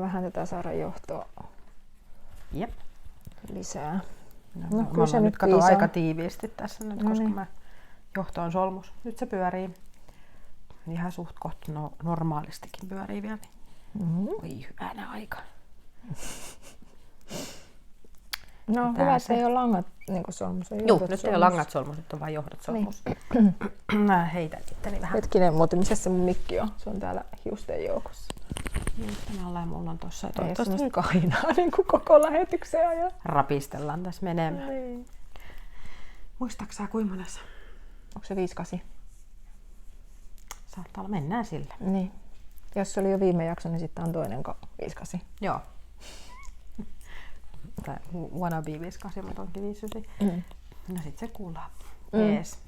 Vähän tätä saada johtoa Jep. lisää. No, kyllä se nyt kato aika tiiviisti tässä nyt, koska mä johto on solmus. Nyt se pyörii. Ihan suht kohta normaalistikin pyörii vielä. Oi hyvänä aika. No hyvä, että ei ole langat niin solmus. Joo, nyt ei ole langat solmus, nyt on vain johdot solmus. Mä heitän itteni vähän. Hetkinen, muuten missä se mun mikki on? Se on täällä hiusten joukossa. Tämän alla ja mulla on tossa. Ei semmoista kainaa niin kuin koko lähetyksen ajan. Rapistellaan tässä menemään. Niin. Muistatko sä kuinka monessa? Onko se 5-8? Saattaa olla, mennään sillä. Niin. Jos se oli jo viime jakso, niin sitten on toinen 5-8. Joo. Tai wannabe 5-8, mutta onkin 5-9. No sit se kuullaan. Jees.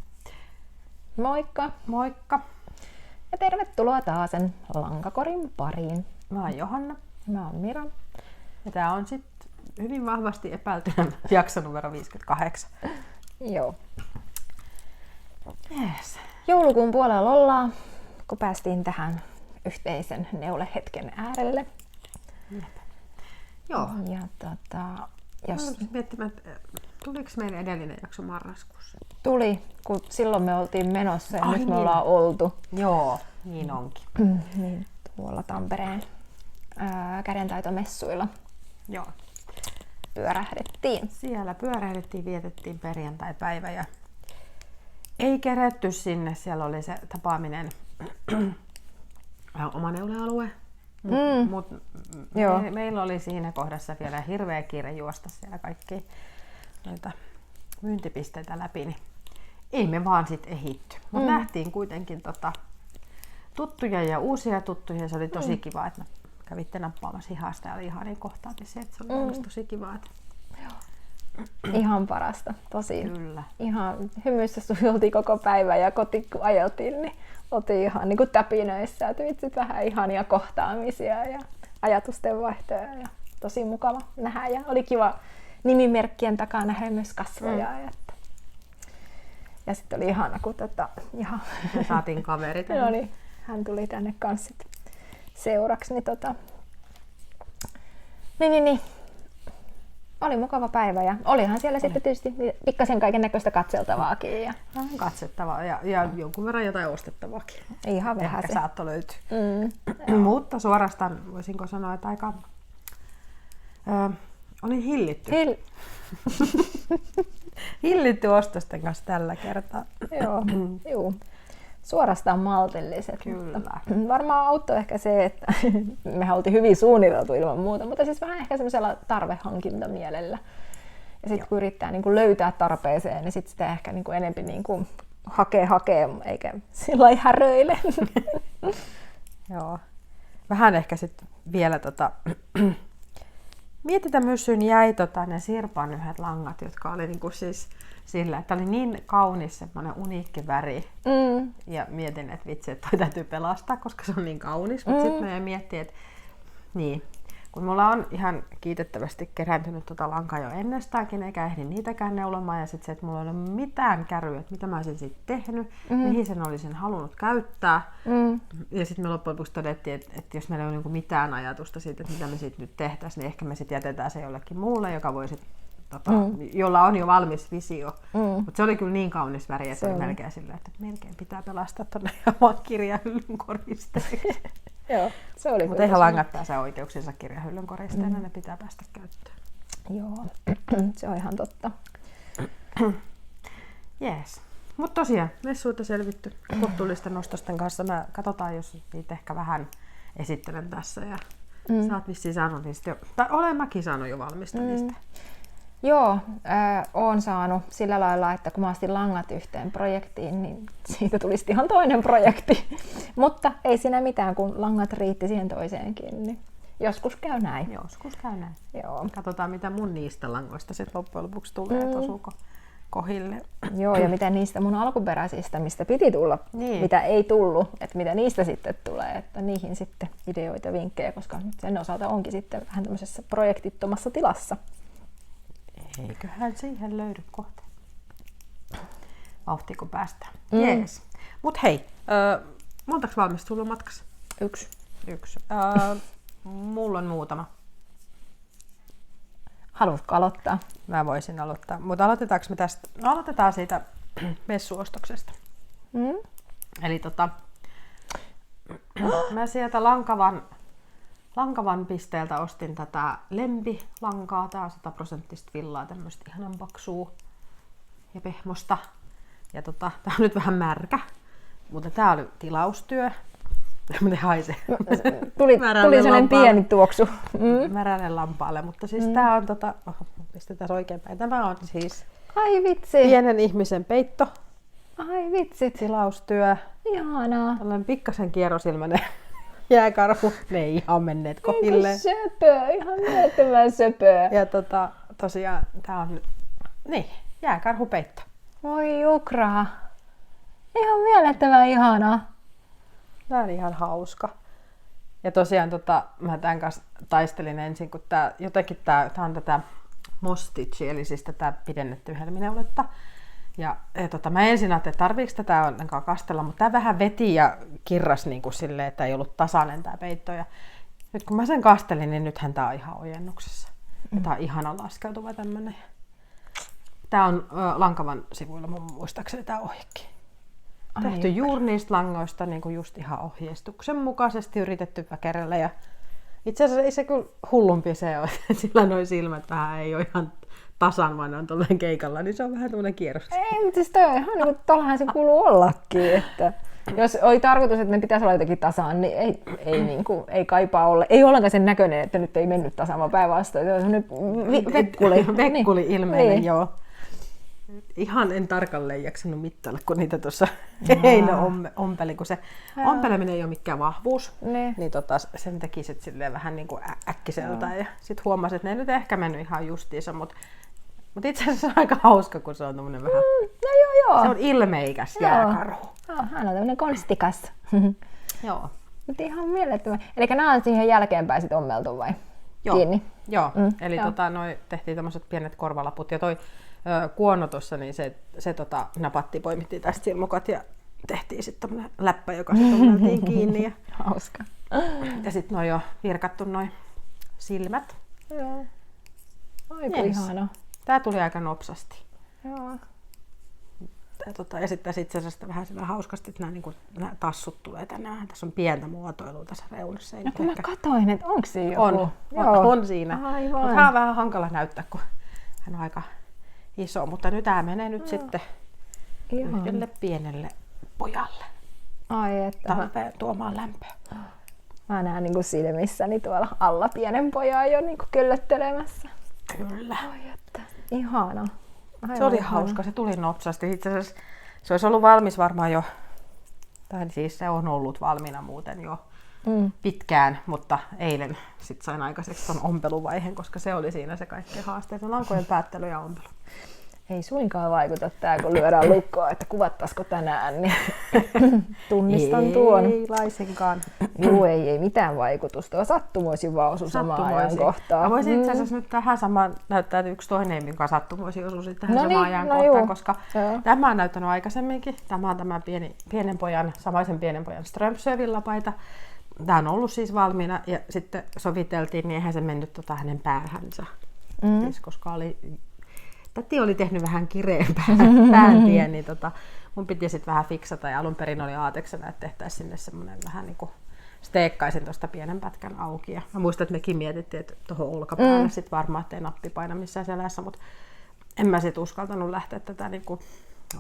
Moikka! Moikka! Ja tervetuloa taas sen Lankakorin pariin. Mä oon Johanna. Mä oon Mira. Ja tää on sit hyvin vahvasti epäiltynä jakso numero 58. Joo. Jees. Joulukuun puolella ollaan, kun päästiin tähän yhteisen neulehetken äärelle. Jep. Joo. Ja jos miettimään, että tuliko meidän edellinen jakso marraskuussa? tuli, kun silloin me oltiin menossa ja nyt me niin. ollaan oltu. Joo, niin onkin. Niin, tuolla Tampereen kädentaitomessuilla Joo. pyörähdettiin. Siellä pyörähdettiin, vietettiin perjantai-päivä ja ei keretty sinne. Siellä oli se tapaaminen oma neulealue. Meillä oli siinä kohdassa vielä hirveä kiire juosta siellä kaikki noita myyntipisteitä läpi, niin ei me vaan sitten ehitty. Mutta nähtiin kuitenkin tuttuja ja uusia tuttuja. Se oli tosi kiva, että kävitte nappaamassa hihasta ja oli ihania kohtaamisia. Se oli tosi kiva. Että... Ihan parasta, tosi. Kyllä. Ihan hymyssä sujultiin koko päivä ja kotiin kun ajeltiin, niin oltiin ihan niin kuin täpinöissä. Että vitsit vähän ihania kohtaamisia ja ajatusten vaihtoja ja tosi mukava nähdä. Ja oli kiva nimimerkkien takaa nähdä myös kasvoja. Ja sitten oli ihana, kun me saatiin kaveri tänne. No niin, hän tuli tänne kanssa seuraksi. Niin. Oli mukava päivä ja olihan siellä sitten tietysti pikkasen kaiken näköistä katseltavaakin. Ja... Katsettavaa ja jonkun verran jotain ostettavaakin. Ihan vähän ehkä se. saattoi löytyä. Mutta suorastaan voisinko sanoa, että aika oli hillitty. Hillitty ostosten kanssa tällä kertaa. Joo. Suorastaan maltilliset. Kyllä. Mutta varmaan auttoi ehkä se, että mehän oltiin hyvin suunniteltu ilman muuta, mutta siis vähän ehkä semmoisella tarvehankintamielellä. Ja sitten kun yrittää niin kuin löytää tarpeeseen, niin sitten sitä ehkä niin kuin enempi niin kuin hakee, eikä sillä lailla häröile. Joo. Vähän ehkä sitten vielä Mietitämyssyyn jäi ne Sirpan yhdet langat, jotka oli niinku siis sillä, että oli niin kaunis semmoinen uniikki väri. Ja mietin, että vitsi, että toi täytyy pelastaa, koska se on niin kaunis. Mutta sitten mä mietin, että niin, kun mulla on ihan kiitettävästi kerääntynyt lankaa jo ennestäänkin, eikä ehdi niitäkään neulomaan. Ja sitten se, että mulla ei ole mitään käryä, että mitä mä olisin siitä tehnyt, mihin sen olisin halunnut käyttää. Ja sitten me loppujen lopuksi todettiin, että jos meillä ei ole niinku mitään ajatusta siitä, että mitä me siitä nyt tehtäisiin, niin ehkä me sitten jätetään se jollekin muulle, joka voi jolla on jo valmis visio. Mutta se oli kyllä niin kaunis väri, että oli melkein sillä, että melkein pitää pelastaa tuonne oman kirjahyllyn koristeeksi. Joo, se oli. Mutta eihän langat pääse oikeuksensa kirjahyllyn koristeena, ne pitää päästä käyttöön. Joo, se on ihan totta. Jees. Mutta tosiaan, messuilta selvitty kohtuullisten nostosten kanssa. Katsotaan, jos niitä ehkä vähän esittelen tässä. Ja sä oot vissiin saanut niistä jo, tai olen mäkin saanut jo valmista niistä. Joo, oon saanut sillä lailla, että kun mä astin langat yhteen projektiin, niin siitä tulisi ihan toinen projekti. Mutta ei siinä mitään, kun langat riitti siihen toiseenkin, niin joskus käy näin. Joskus käy näin. Joo. Katsotaan, mitä mun niistä langoista sitten loppujen lopuksi tulee, että osuuko kohille. Joo, ja mitä niistä mun alkuperäisistä, mistä piti tulla, mitä ei tullut, että mitä niistä sitten tulee, että niihin sitten ideoita, vinkkejä, koska nyt sen osalta onkin sitten vähän tämmöisessä projektittomassa tilassa. Eiköhän siihen löydy kohta. Vauhtia kun päästään. Jees. Mut hei, montaks valmista sulla on matkassa? Yksi. Mulla on muutama. Haluatko aloittaa? Mä voisin aloittaa. Mutta aloitetaanko me tästä? Aloitetaan siitä messuostoksesta. Eli mä sieltä Lankavan pisteeltä ostin tätä lempilankaa. Tää on 100% villaa, tämmöstä ihanan paksua ja pehmosta. Ja tää on nyt vähän märkä, mutta tää oli tilaustyö. Mä haisee. Tuli sellainen pieni tuoksu. Märälle lampaalle, mutta siis tää on pistetään oikeinpäin. Tämä on siis ai vitsi. Pienen ihmisen peitto. Ai vitsit. Tilaustyö. Ihanaa. Tällainen pikkasen kierrosilmäinen jääkarhu. Ne ei ihan menneet kohilleen. Söpö, ihan mielettömän söpöä. Ja tosiaan tää on jääkarhupeitto. Voi jukraa. Ihan mielettömän ihanaa. Tää on ihan hauska. Ja tosiaan mä tämän kanssa taistelin ensin, kun tää on tätä Mostitchi, eli siis tätä pidennettyä helmineuletta. Ja mä ensin ajattelin, että tarviiko tätä ollenkaan kastella, mutta tää vähän veti ja kirras niin kuin silleen, että ei ollut tasainen tää peitto. Ja nyt kun mä sen kastelin, niin nythän tää on ihan ojennuksessa. Ja tää on ihana laskeutuva tämmönen. Tää on Lankavan sivuilla mun muistaakseni tää ohjekin. Tehty juuri niistä langoista niin kuin just ihan ohjeistuksen mukaisesti yritetty väkerellä. Ja itse asiassa ei se kyllä hullumpi se ole, sillä noi silmät vähän ei ole ihan tasan, vaan ne on tolleen keikalla, niin se on vähän tämmönen kierros. Ei, mutta siis toi on ihan niin kuin tollahan se kuuluu ollakin, että jos oli tarkoitus, että ne pitäisi olla jotenkin tasaan, niin ei kaipaa olla. Ei ollenkaan sen näköinen, että nyt ei mennyt tasaan, vaan päinvastoin. Se on semmoinen vekkuli ilmeinen, niin. Joo. Ihan en tarkalleen jaksanut mittailla, kun niitä tuossa heinä ompeli, kun se ompeleminen ei ole mikään vahvuus, niin sen teki sit silleen vähän niin kuin äkkiseltä. Ja sit huomasin, että ne ei nyt ehkä mennyt ihan justiinsa, mutta itse asiassa on aika hauska, kun se on tommonen vähän, joo. Se on ilmeikäs jääkarhu. Joo, hän on tämmönen konstikas. Joo. Mutta ihan mielettömän. Eli nämä on siihen jälkeenpäin sit ommeltu vai? Joo. Kiinni? Joo. Eli noi tehtiin tämmöiset pienet korvalaput ja toi kuono tuossa, niin se napatti, poimittiin tästä silmukat ja tehtiin sitten tämmönen läppä, joka sitten ommeltiin kiinni. Ja hauska. Ja sitten noi jo virkattu noi silmät. Joo. Aiku ihana. Tää tuli aika nopsasti. Joo. Ja sitten itse asiassa vähän hauskasti, että nämä tassut tulee tänne. Tässä on pientä muotoilua tässä reunassa. No kun mä katoin, että onko siinä joku? On siinä. Mutta hän on vähän hankala näyttää, kun hän on aika iso. Mutta nyt tämä menee nyt sitten yhdelle pienelle pojalle. Ai että. Talveen tuomaan lämpöä. Mä näen niin kuin silmissäni tuolla alla pienen pojan jo niin kuin köllöttelemässä. Kyllä. Ai että. Ihana. Aivan se oli hauska, se tuli nopsasti. Itse asiassa se olisi ollut valmis varmaan jo, tai siis se on ollut valmiina muuten jo pitkään, mutta eilen sit sain aikaiseksi ton ompeluvaiheen, koska se oli siinä se kaikkein haasteet, lankojen päättely ja ompelu. Ei suinkaan vaikuta tää, kun lyödään lukkoa, että kuvattaisiko tänään, niin tunnistan tuon. Ei laisinkaan. Joo, ei mitään vaikutusta. Sattumoisin vaan osu samaan ajankohtaan. Mä voisin itse asiassa nyt tähän samaan näyttää, että yksi toinen, minkä sattumoisin osui tähän samaan ajankohtaan, koska tämä on näyttänyt aikaisemminkin. Tämä on tämä samaisen pienen pojan Strömsö-villapaita. Tämä on ollut siis valmiina ja sitten soviteltiin, niin eihän se mennyt hänen päähänsä. Siis, koska täti oli tehnyt vähän kireempää pääntien, niin mun piti sitten vähän fiksata ja alun perin oli aateksena, että tehtäisiin sinne semmoinen vähän niin kuin steekkaisin tuosta pienen pätkän auki. Ja mä muistan, että mekin mietittiin, että tuohon olkapäälle sitten varmaan, ettei nappi paina missään selässä, mutta en mä sitten uskaltanut lähteä tätä niin kuin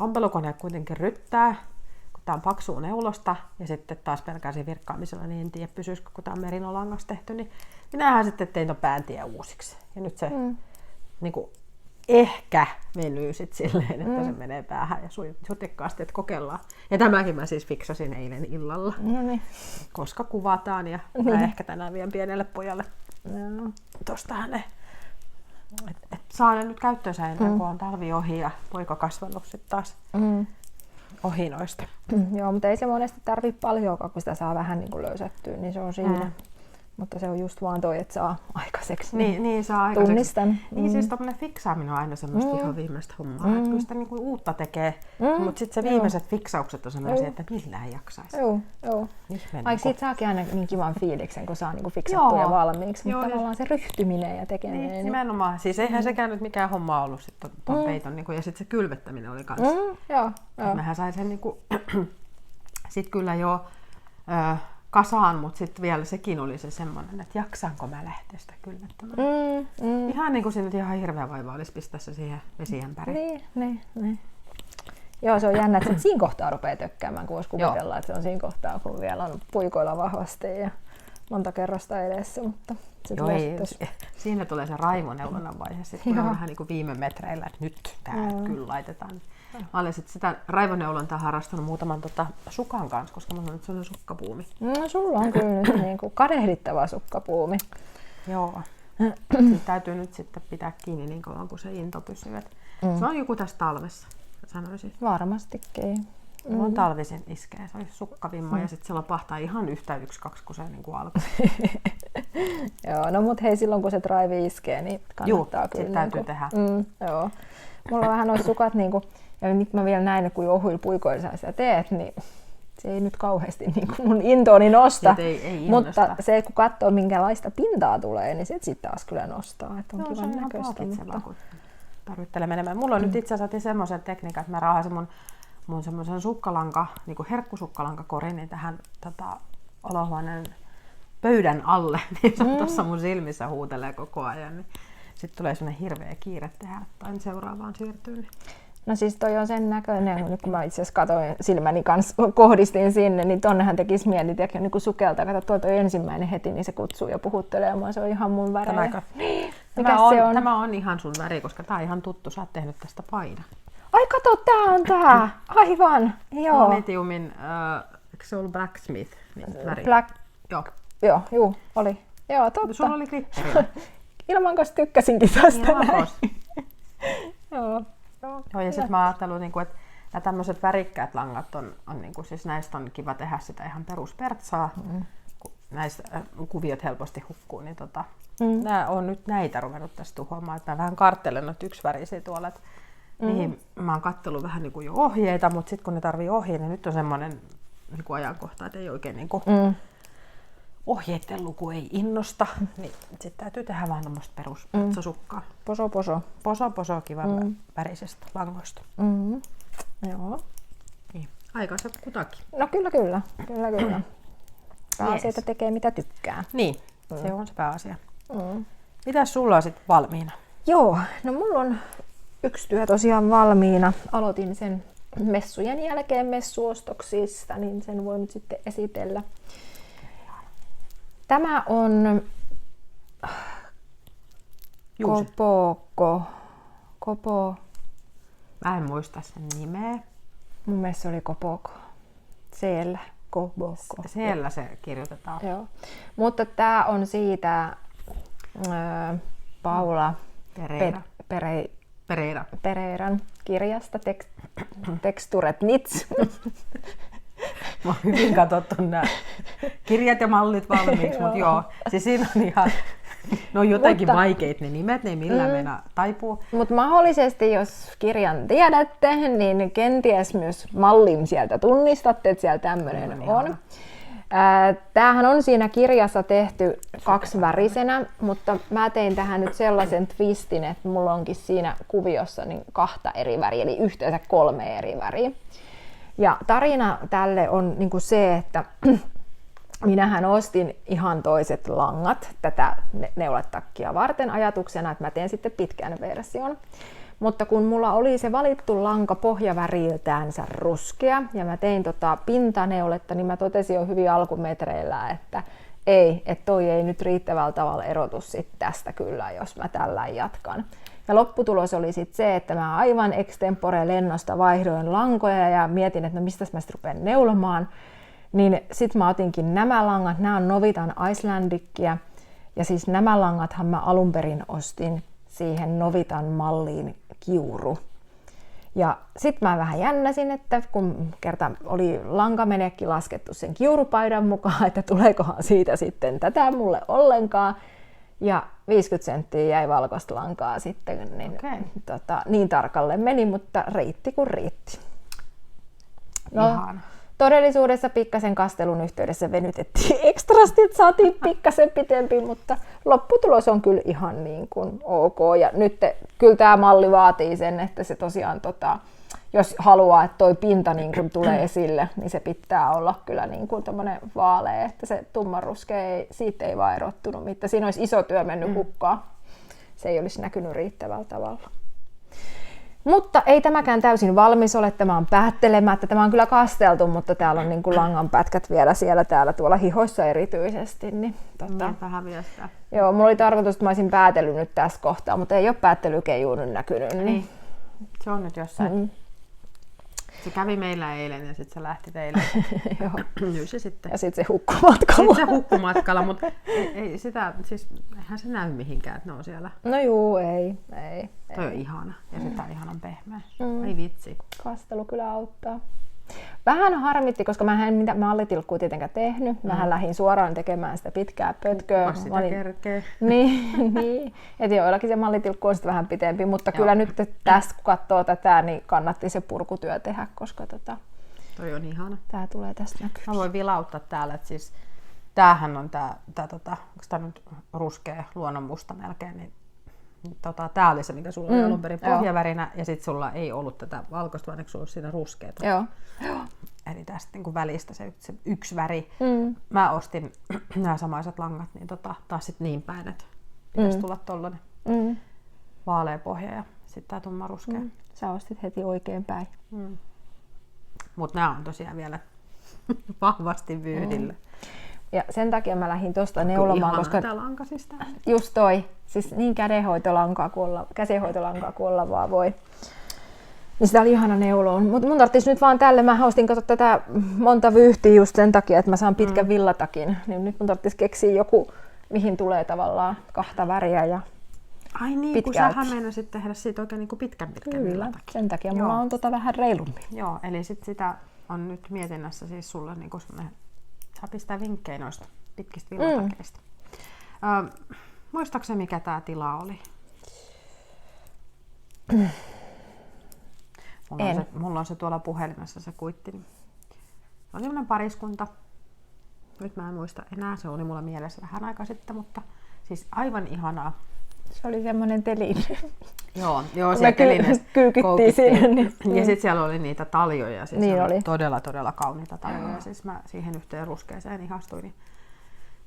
ompelukone kuitenkin ryttää, kun tää on paksua neulosta ja sitten taas pelkäisin virkkaamisella, niin en tiedä pysyisikö, kun tää on merinolangas tehty, niin minähän sitten tein ton pääntien uusiksi. Ja nyt se niin kuin ehkä venyy sit silleen, että se menee päähän ja sutikkaasti, että kokeillaan. Ja tämäkin mä siis fiksasin eilen illalla, koska kuvataan ja mä ehkä tänään vien pienelle pojalle tosta hänen. Et saa ne nyt käyttöönsä ennen kuin on talvi ohi ja poika kasvanut sit taas ohi noista. Joo, mutta ei se monesti tarvitse paljonkaan, kun sitä saa vähän niin kuin löysättyä, niin se on siinä. Mutta se on just vaan toi, että saa aikaiseksi. Niin saa aikaiseksi. Tunnistan. Niin siis tommonen fiksaaminen on aina semmoista ihan viimeistä hommaa. Että kyllä sitä niinku uutta tekee, mutta sitten se viimeiset fiksaukset on sellaisia, että millään jaksaisi. Joo. Ai siitä saakin aina niin kivan fiiliksen, kun saa niinku fiksattua ja valmiiksi. Mutta tavallaan se ryhtyminen ja tekeminen. Niin, nimenomaan. Siis eihän sekään nyt mikään homma ollut sitten ton peiton. Niinku, ja sitten se kylvettäminen oli kanssa. Joo. Mähän sain sen niinku, sit kyllä jo kasaan, mutta sitten vielä sekin oli se semmoinen, että jaksaanko mä lähteä sitä kylvettämään. Ihan niin kuin se nyt ihan hirveä vaiva olisi pistää se siihen vesiämpäriin. Niin. Joo, se on jännä, että siinä kohtaa rupeaa tökkäämään, kun voisi kuvitella, että se on siinä kohtaa, kun vielä on puikoilla vahvasti ja monta kerrosta edessä. Mutta se siinä tulee se raivoneulonnan vaihe, sitten kun on vähän niin kuin viime metreillä, että nyt tää kyllä laitetaan. Mä olen sitä raivoneulontaa harrastanut muutaman sukan kanssa, koska mulla on nyt sellainen sukkapuumi. No sulla on kyllä nyt niinku kadehdittava sukkapuumi. Joo. Siitä täytyy nyt sitten pitää kiinni niin kauan, kun se into pysyy. Se on joku tässä talvessa, sanoisin. Varmastikin. On talvisin iskee, se olisi sukkavimma ja sitten se lopahtaa ihan yhtä 1-2, kun se niin kuin alkaa. Joo, no mut hei, silloin kun se drive iskee, niin kannattaa kyllä. Joo, täytyy tehdä. Joo. Mulla on vähän noissa sukat, niinku, ja nyt mä vielä näin, kun ohuilla puikoilla sä sitä teet, niin se ei nyt kauheasti niin kuin mun intooni nosta. Ei mutta se, kun katsoo minkälaista pintaa tulee, niin sit taas kyllä nostaa. Että on kivan näköistä. Mutta kun tarvittelee menemään. Mulla on nyt itse asiassa semmoisen tekniikan, että mä raahasin mun semmoisen sukkalanka, niin kuin herkkusukkalankakorin, niin tähän olohuoneen pöydän alle, niin se on tuossa mun silmissä huutelee koko ajan. Niin sitten tulee semmoinen hirveä kiire tehdä, että seuraavaan siirtyy. Niin. No siis toi on sen näköinen, nyt kun mä itse asiassa katsoin silmäni kanssa, kohdistin sinne, niin tonnehan tekisi mieli niin kuin sukeltaa. Kato, tuolta on ensimmäinen heti, niin se kutsuu ja puhuttelee mua, se on ihan mun värejä. Tämä on ihan sun väri, koska tää on ihan tuttu, sä oot tehnyt tästä paidan. Ai kato, tää on tää! Aivan, joo. Monitiumin, eikö se ollut Blacksmith väri? Joo, oli. Joo, totta. Sulla oli glitteriä. Ilman kanssa tykkäsinkin tästä näin. Joo, ja sitten mä ajattelin, että nämä tämmöiset värikkäät langat on siis näistä on kiva tehdä sitä ihan peruspertsaa, kun näistä kuviot helposti hukkuu, niin nämä on nyt näitä ruvennut tässä tuhoamaan, että mä vähän karttelen noita yksivärisiä tuolla, että mihin mä oon katsellut vähän niin kuin jo ohjeita, mutta sitten kun ne tarvii ohjeita, niin nyt on semmoinen niin kuin ajankohta, että ei oikein niin kuin ohjeiden luku ei innosta, niin sitten täytyy tehdä vaan tämmöistä peruspertsasukkaa. Poso, kiva värisestä langoista. Joo. Niin. Aikansa kutakin. No kyllä. Pääasia, että tekee mitä tykkää. Niin, se on se pääasia. Mitäs sulla on sitten valmiina? Joo, no mulla on yksi työ tosiaan valmiina. Aloitin sen messujen jälkeen messuostoksista, niin sen voin nyt sitten esitellä. Tämä on Kopo. Mä en muista sen nimeä. Mun mielestä se oli Kopoko. Siellä. Kopoko. Siellä se kirjoitetaan. Joo. Mutta tää on siitä Paula Pereiran kirjasta Texturet Knits. Mä oon hyvin katsottu nämä kirjat ja mallit valmiiksi, mutta joo, siis siinä on ihan, ne on jotenkin vaikeita ne nimet, ne ei millään meinaa taipuu. Mutta mahdollisesti, jos kirjan tiedätte, niin kenties myös mallin sieltä tunnistatte, että siellä tämmöinen on. Tämähän on siinä kirjassa tehty kaksivärisenä, mutta mä tein tähän nyt sellaisen twistin, että mulla onkin siinä kuviossa niin 2 eri väriä, eli yhteensä 3 eri väriä. Ja tarina tälle on niin kuin se, että minähän ostin ihan toiset langat tätä neuletakkia varten ajatuksena, että mä teen sitten pitkän version. Mutta kun mulla oli se valittu lanka pohjaväriltäänsä ruskea ja mä tein pintaneuletta, niin mä totesin jo hyvin alkumetreillä, että toi ei nyt riittävällä tavalla erotu sit tästä kyllä, jos mä tällä jatkan. Ja lopputulos oli sitten se, että mä aivan extempore lennosta vaihdoin lankoja ja mietin, että no mistäs mä sitten rupean neulomaan. Niin sit mä otinkin nämä langat, nämä on Novitan Icelandickia. Ja siis nämä langathan mä alun perin ostin siihen Novitan malliin kiuru. Ja sit mä vähän jännäsin, että kun kerta oli langamenekki laskettu sen kiurupaidan mukaan, että tuleekohan siitä sitten tätä mulle ollenkaan. Ja 50 senttiä jäi valkoista lankaa sitten, niin, niin tarkalle meni, mutta riitti kun riitti. No, todellisuudessa pikkasen kastelun yhteydessä venytettiin ekstrasti, että saatiin pikkasen pitempi, mutta lopputulos on kyllä ihan niin kuin ok. Ja nyt kyllä tämä malli vaatii sen, että se tosiaan, jos haluaa, että toi pinta niin kuin tulee esille, niin se pitää olla kyllä niin kuin tommoinen vaalea, että se tummanruskea siitä ei vaan erottunut mitään. Siinä olisi iso työ mennyt hukkaan. Se ei olisi näkynyt riittävällä tavalla. Mutta ei tämäkään täysin valmis ole, tämä on päättelemättä. Tämä on kyllä kasteltu, mutta täällä on niin kuin langanpätkät vielä siellä täällä tuolla hihoissa erityisesti. Niin, vähän viestää. Joo, mulla oli tarkoitus, että mä olisin päätellyt nyt tässä kohtaa, mutta ei ole päättelykeijuun nyt näkynyt. Niin. Se on nyt jossain. Se kävi meillä eilen ja sitten se lähti teille. Nyt se sitten. Ja sitten se hukkui matkalla. Sitten se hukkui matkalla, mutta ei sitä, siis eihän se näy mihinkään, että ne on siellä. No juu, ei. Toi on ihana ja sitä on ihanan pehmeä. Ei vitsi. Kastelu kyllä auttaa. Vähän harmitti, koska mä en mitään mallitilkkua tietenkään tehnyt. Mähän lähdin suoraan tekemään sitä pitkää pötköä. Sitä kerkee. Niin. Että joillakin se mallitilkku on sitten vähän pitempi, mutta kyllä nyt tässä kun katsoo tätä, niin kannatti se purkutyö tehdä, koska toi on ihana. Tää tulee tästä näkyviin. Mä voin vilauttaa täällä, että siis tämähän on onko tää nyt ruskea luonnonmusta melkein, niin tää oli se, mikä sulla oli alun perin pohjavärinä, ja sit sulla ei ollut tätä valkoista, vaan eikö sulla ollut siinä ruskeata? Joo. Eli tästä niin kuin välistä se yksi väri. Mä ostin nämä samaiset langat, niin taas sit niin päin, että pitäisi tulla tollanen vaalea pohja ja sitten tää tumma ruskea. Sä ostit heti oikein päin. Mut nää on tosiaan vielä vahvasti vyydillä. Ja sen takia mä lähdin tosta neulomaan, koska tää lanka siis tää. Just toi, siis niin kädenhoitolankaa kuin olla vaan voi. Niin sitä oli ihana neuloon. Mutta mun tarvitsisi nyt vaan tälle, mä ostin tätä monta vyyhtiä just sen takia, että mä saan pitkän villatakin. Niin nyt mun tarvitsisi keksiä joku, mihin tulee tavallaan 2 väriä ja ai niin, kun sähän meinasit tehdä siitä oikein niin pitkän villatakin. Sen takia mulla on vähän reilummin. Joo, eli sit sitä on nyt mietinnässä siis sulle niin semmoinen, saa pistää vinkkejä noista pitkistä villatakeista. Muistaakseni mikä tää tila oli? Mulla on se tuolla puhelimessa se kuitti. Se oli sellainen pariskunta. Nyt mä en muista enää, se oli mulla mielessä vähän aikaa sitten, mutta siis aivan ihanaa. Se oli semmoinen telin. Joo, siellä telineessä kyykyttiin siinä. Niin. Ja sitten siellä oli niitä taljoja. Siis niin oli. Todella kauniita taljoja. Siis mä siihen yhteen ruskeeseen ihastuin.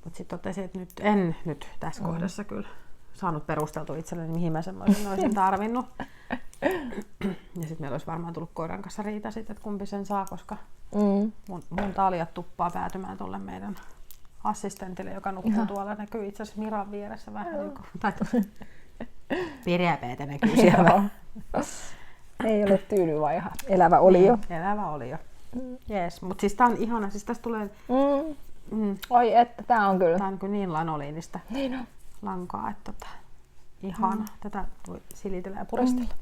Mutta sitten totesin, että nyt en tässä kohdassa kyllä saanut perusteltua itselleni, mihin mä semmoisen olisin tarvinnut. Ja sitten meillä olisi varmaan tullut koiran kanssa riita siitä, että kumpi sen saa, koska mun taljat tuppaa päätymään tuolle meidän assistentille, joka nukkuu tuolla. Näkyy itse asiassa Miran vieressä vähän. Pireäpeitä näkyy siellä. Ei ole tyyny, vaan ihan elävä olio. Elävä olio. Jees, mutta siis tää on ihana. Siis tästä tulee... Oi, että tää on kyllä. Tää on kyllä niin lanoliinista lankaa, että ihana. Tätä voi silitellä ja puristella.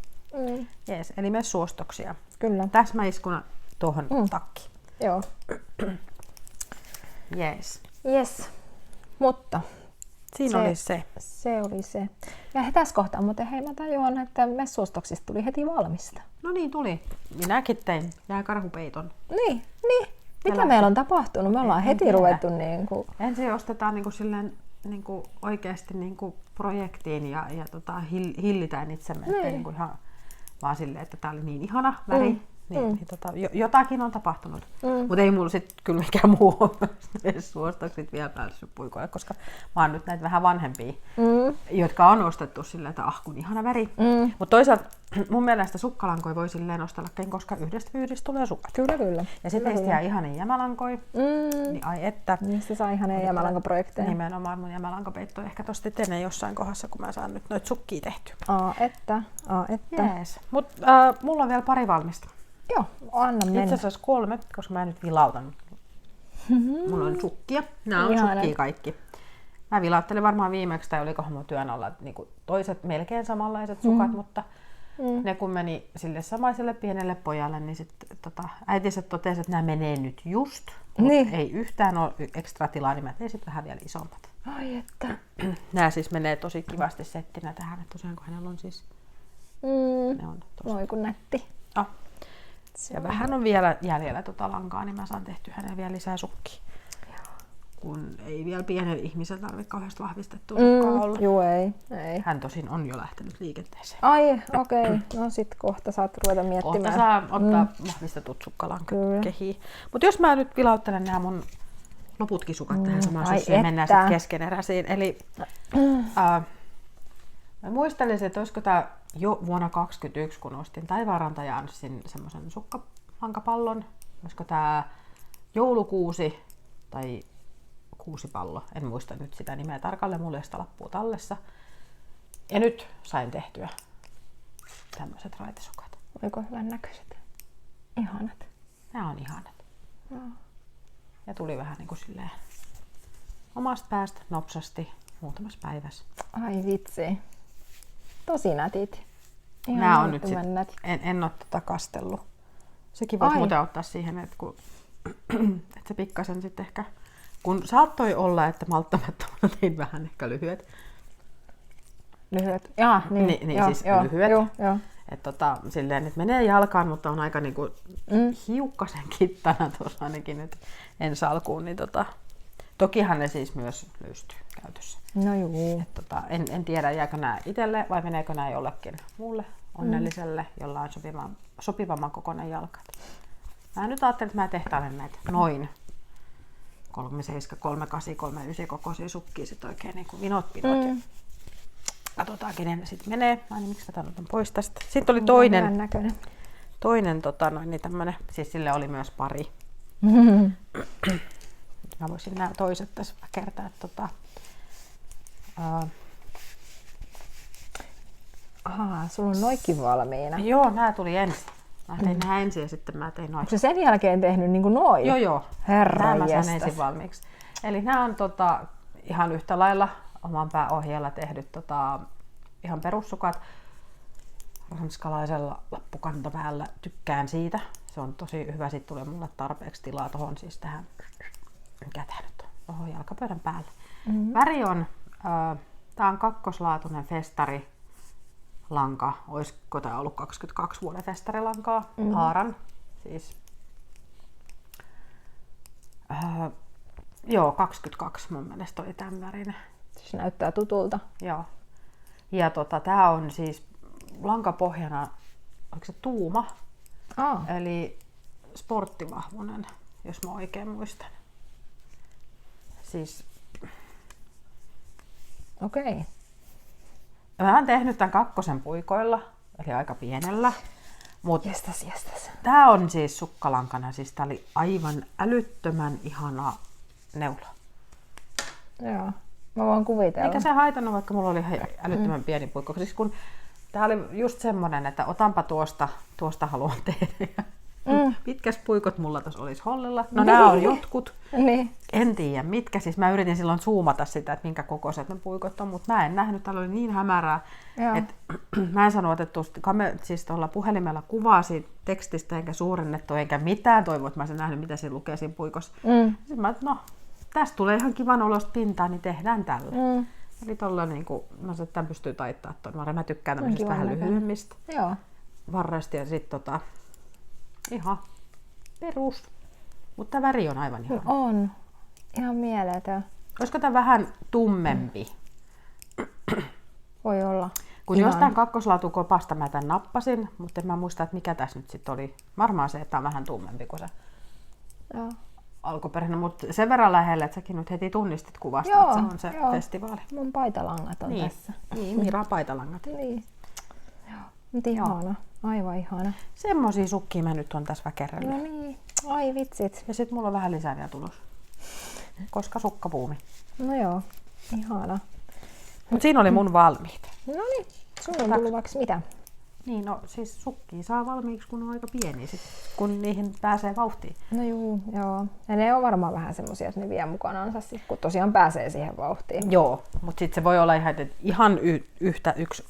Jees, eli myös suostoksia. Kyllä. Täsmäiskuna tuohon takkiin. Joo. Jees. Yes. Mutta siinä oli se. Se oli se. Ja tässä kohtaa muuten hei, mä tajuan, että messuostoksista tuli heti valmista. No niin tuli. Minäkin tein jääkarhupeiton. Niin. Mitä meillä on tapahtunut? Me ollaan heti ruvettu niinku... Ensin ostetaan niinku silleen niinku oikeasti niinku projektiin ja hillitään itsemme. Niin. Niinku ihan vaan silleen, että tää oli niin ihana väri. Jotakin on tapahtunut. Mutta ei mulla sit kyllä mikään muu ole suostokset vielä päässyt puikoille, koska mä oon nyt näitä vähän vanhempia, jotka on ostettu silleen, että kun ihana väri. Mutta toisaalta mun mielestä sukkalankoja voi silleen ostellakin, koska yhdestä vyydistä tulee sukat. Kyllä. Ja sitten niistä jää ihania jämälankoja. Niin ai että. Niistä saa ihania jämälankoprojekteja. Nimenomaan mun jämälänkapeitto ehkä tosta etenee jossain kohdassa, kun mä saan nyt noita sukkia tehtyä. Että. Jees. Mut mulla on vielä pari valmista. Joo, anna mennä. Itse asiassa 3, koska mä en nyt vilautan. Mulla on sukkia. Nämä on sukkia kaikki. Mä vilauttelin varmaan viimeksi, tai olikohan mun työn alla niin toiset melkein samanlaiset sukat, mutta ne kun meni sille samaiselle pienelle pojalle, niin sitten äitinsä totesi, että nämä menee nyt just, mutta ei yhtään ole ekstra tilaa, niin mä tein sitten vähän vielä isommat. Ai että. Nämä siis menee tosi kivasti settinä tähän, että tosiaan kun hänellä on siis... Ne on tosi... Voi kun nätti. Ja vähän on vielä jäljellä lankaa, niin mä saan tehtyä hänelle vielä lisää sukkia. Kun ei vielä pienen ihmisen tarvitse kauheasti vahvistettua sukkaa olla. Joo, ei. Hän tosin on jo lähtenyt liikenteeseen. Ai, okei. No sit kohta saat ruveta miettimään. Kohta saa ottaa vahvistetut sukkalankat kehiin. Mutta jos mä nyt vilauttelen nämä mun loputkin sukat tähän samaan syssyyn, mennään sitten keskeneräisiin. Eli mä muistelisin, että olisiko tää jo vuonna 2021, kun ostin Taivaanranta ja Anssin semmoisen sukkalankapallon. Olisiko tää joulukuusi tai kuusipallo, en muista nyt sitä nimeä tarkalleen, mulla ei sitä lappua tallessa. Ja nyt sain tehtyä tämmöiset raitisukat. Oliko hyvän näköiset? Ihanat. Nämä on ihanat. Ja tuli vähän niin kuin silleen omasta päästä nopsasti muutamassa päivässä. Ai vitsi. Tosi nätit. Ihan nämä on nyt en ole kastellut. Sekin voisi muuten ottaa siihen, että että se pikkasen sitten ehkä, kun saattoi olla, että malttamattomana tein vähän ehkä lyhyet. Lyhyet? Jaa, niin. Niin siis lyhyet. Joo. Että silleen, että menee jalkaan, mutta on aika niinku hiukkasen kittana tuossa ainakin nyt ensi alkuun. Niin tokihan ne siis myös löystyy käytössä. No juu. En tiedä, jääkö nämä itselle vai meneekö nämä jollekin muulle onnelliselle, jolla on sopivamman kokoinen jalka. Mä nyt ajattelin, että mä tehtailen näitä noin 37, 38, 39 kokoisia sukkia sit oikein niin kuin vinot. Katsotaan, kenen ne sitten menee. Niin miksi mä otan pois tästä? Sitten oli toinen niin tämmönen, siis sille oli myös pari. Mä voisin nämä toiset tässä kertaa. Sulla on noikin valmiina. Joo, nämä tuli ensin. Mä tein nämä ensin ja sitten mä tein noin. Onko se sen jälkeen tehnyt niin kuin noin? Joo. Herra nämä mä sain ensin valmiiksi. Eli nämä on ihan yhtä lailla oman pääohjeella tehdyt ihan perussukat. Ranskalaisella lappukantapäällä tykkään siitä. Se on tosi hyvä. Sitten tulee mulle tarpeeksi tilaa tuohon siis tähän, mikä tää nyt on, tuohon jalkapöydän päälle. Väri on, tää on kakkoslaatuinen festari. Lanka, olisiko tämä ollut 22 vuoden festarilankaa, Aaran, siis 22 mun mielestä oli tämän värinen. Se näyttää tutulta. Joo. Ja tää on siis lankapohjana, onko se tuuma, eli sporttivahvunen, jos mä oikein muistan. Siis okei. Mä oon tehnyt tämän kakkosen puikoilla, eli aika pienellä. Mut Jestas. tää on siis sukkalankana, siis tää oli aivan älyttömän ihana neula. Joo, mä voin kuvitella. Eikä se haitannut, vaikka mulla oli älyttömän pieni puikko. Siis kun tää oli just semmonen, että otanpa tuosta haluan tehdä. Mitkäs puikot mulla tuossa olisi hollilla? No nämä on jotkut. Niin. En tiedä mitkä. Siis mä yritin silloin zoomata sitä, että minkä kokoiset ne puikot on, mutta mä en nähnyt. Täällä oli niin hämärää, että mä en sanonut, että siis tuolla puhelimella kuvaa siitä tekstistä enkä suurennettu enkä mitään. Toivon, että mä sen nähnyt, mitä siinä lukee siinä puikossa. Sitten mä että tästä tulee ihan kivan olosta pintaa, niin tehdään tällä. Eli tuolla niinku, mä sanoin, että tämän pystyy taittamaan tuon. Mä tykkään tämmöisistä vähän lyhyemmistä varresta ja sit ihan perus. Mutta väri on aivan ihana. On. Ihan mieletön. Olisiko tämä vähän tummempi? Voi olla. Kun jostain kakkoslaatukopasta mä tämän nappasin, mutta en mä muista, että mikä tässä nyt sitten oli. Varmaan se, että on vähän tummempi kuin se alkuperäinen, mutta sen verran lähelle, että säkin nyt heti tunnistit kuvasta, että se on se festivaali. Mun paitalangat on tässä. Niin, Mira paitalangat. Niin. Mutta ihana. Aivan ihana. Semmosia sukkia mä nyt on tässä väkerrellä. No niin. Ai vitsit. Ja sit mulla on vähän lisää vielä tulossa. Koska sukkapuumi. No joo. Ihana. Mut siinä oli mun valmiit. No niin. Sun on tullut vaikka mitä? Niin, no siis sukkia saa valmiiksi, kun on aika pieni sit, kun niihin pääsee vauhtiin. No joo. Ja ne on varmaan vähän semmosia, että ne vie mukanansa sit, kun tosiaan pääsee siihen vauhtiin. Joo, mutta sitten se voi olla ihan yksi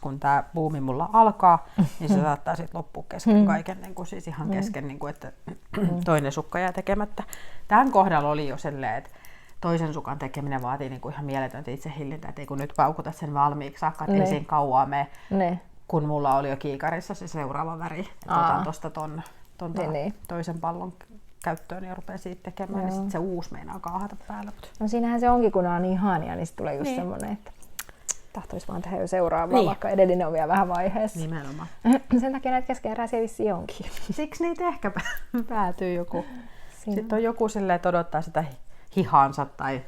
kun tämä buumi mulla alkaa, niin se saattaa sitten loppua kesken kaiken, niin kuin siis ihan kesken, niin kuin, että toinen sukka jää tekemättä. Tämän kohdalla oli jo silleen, että toisen sukan tekeminen vaatii niin kuin ihan mieletöntä itsehillintää, että ei kun nyt paukuta sen valmiiksi saakka, että ei siinä kauaa mene, kun mulla oli jo kiikarissa se seuraava väri. Otan tuosta ton toisen pallon käyttöön ja rupeaa siitä tekemään, niin sitten se uusi meinaa kaahata päällä. No siinähän se onkin, kun nämä on ihania, niin sitten tulee just semmoinen, että tahtoisi vaan tehdä jo seuraavaa, vaikka edellinen on vielä vähän vaiheessa. Nimenomaan. Sen takia näitä keskeneräisiä vissiin onkin. Siksi niitä ehkä päätyy joku. Sitten on joku silleen, että odottaa sitä hihaansa tai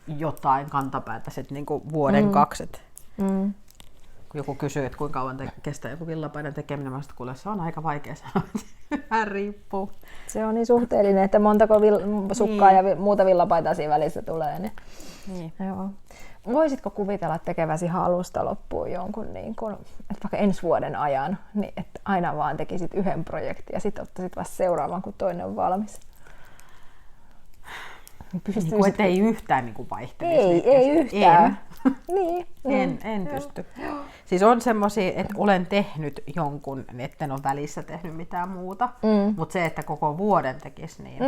jotain kantapäätä sitten niinku vuoden kaksi. Kun joku kysyy, että kuinka kauan kestää joku villapaidan tekeminen, mä sitten kuulen, se on aika vaikea sanoa. Vähän riippuu. Se on niin suhteellinen, että montako sukkaa ja muuta villapaitaa siinä välissä tulee. Niin. Joo. Voisitko kuvitella tekeväsi ihan alusta loppuun jonkun, niin kun, että vaikka ensi vuoden ajan, niin että aina vaan tekisit yhden projektin ja sitten ottaisit vasta seuraavan, kun toinen on valmis? Niin, että ei yhtään niin vaihtelisi. Ei yhtään. En pysty. Siis on semmosia, että olen tehnyt jonkun, etten ole välissä tehnyt mitään muuta, mutta se, että koko vuoden tekisi niin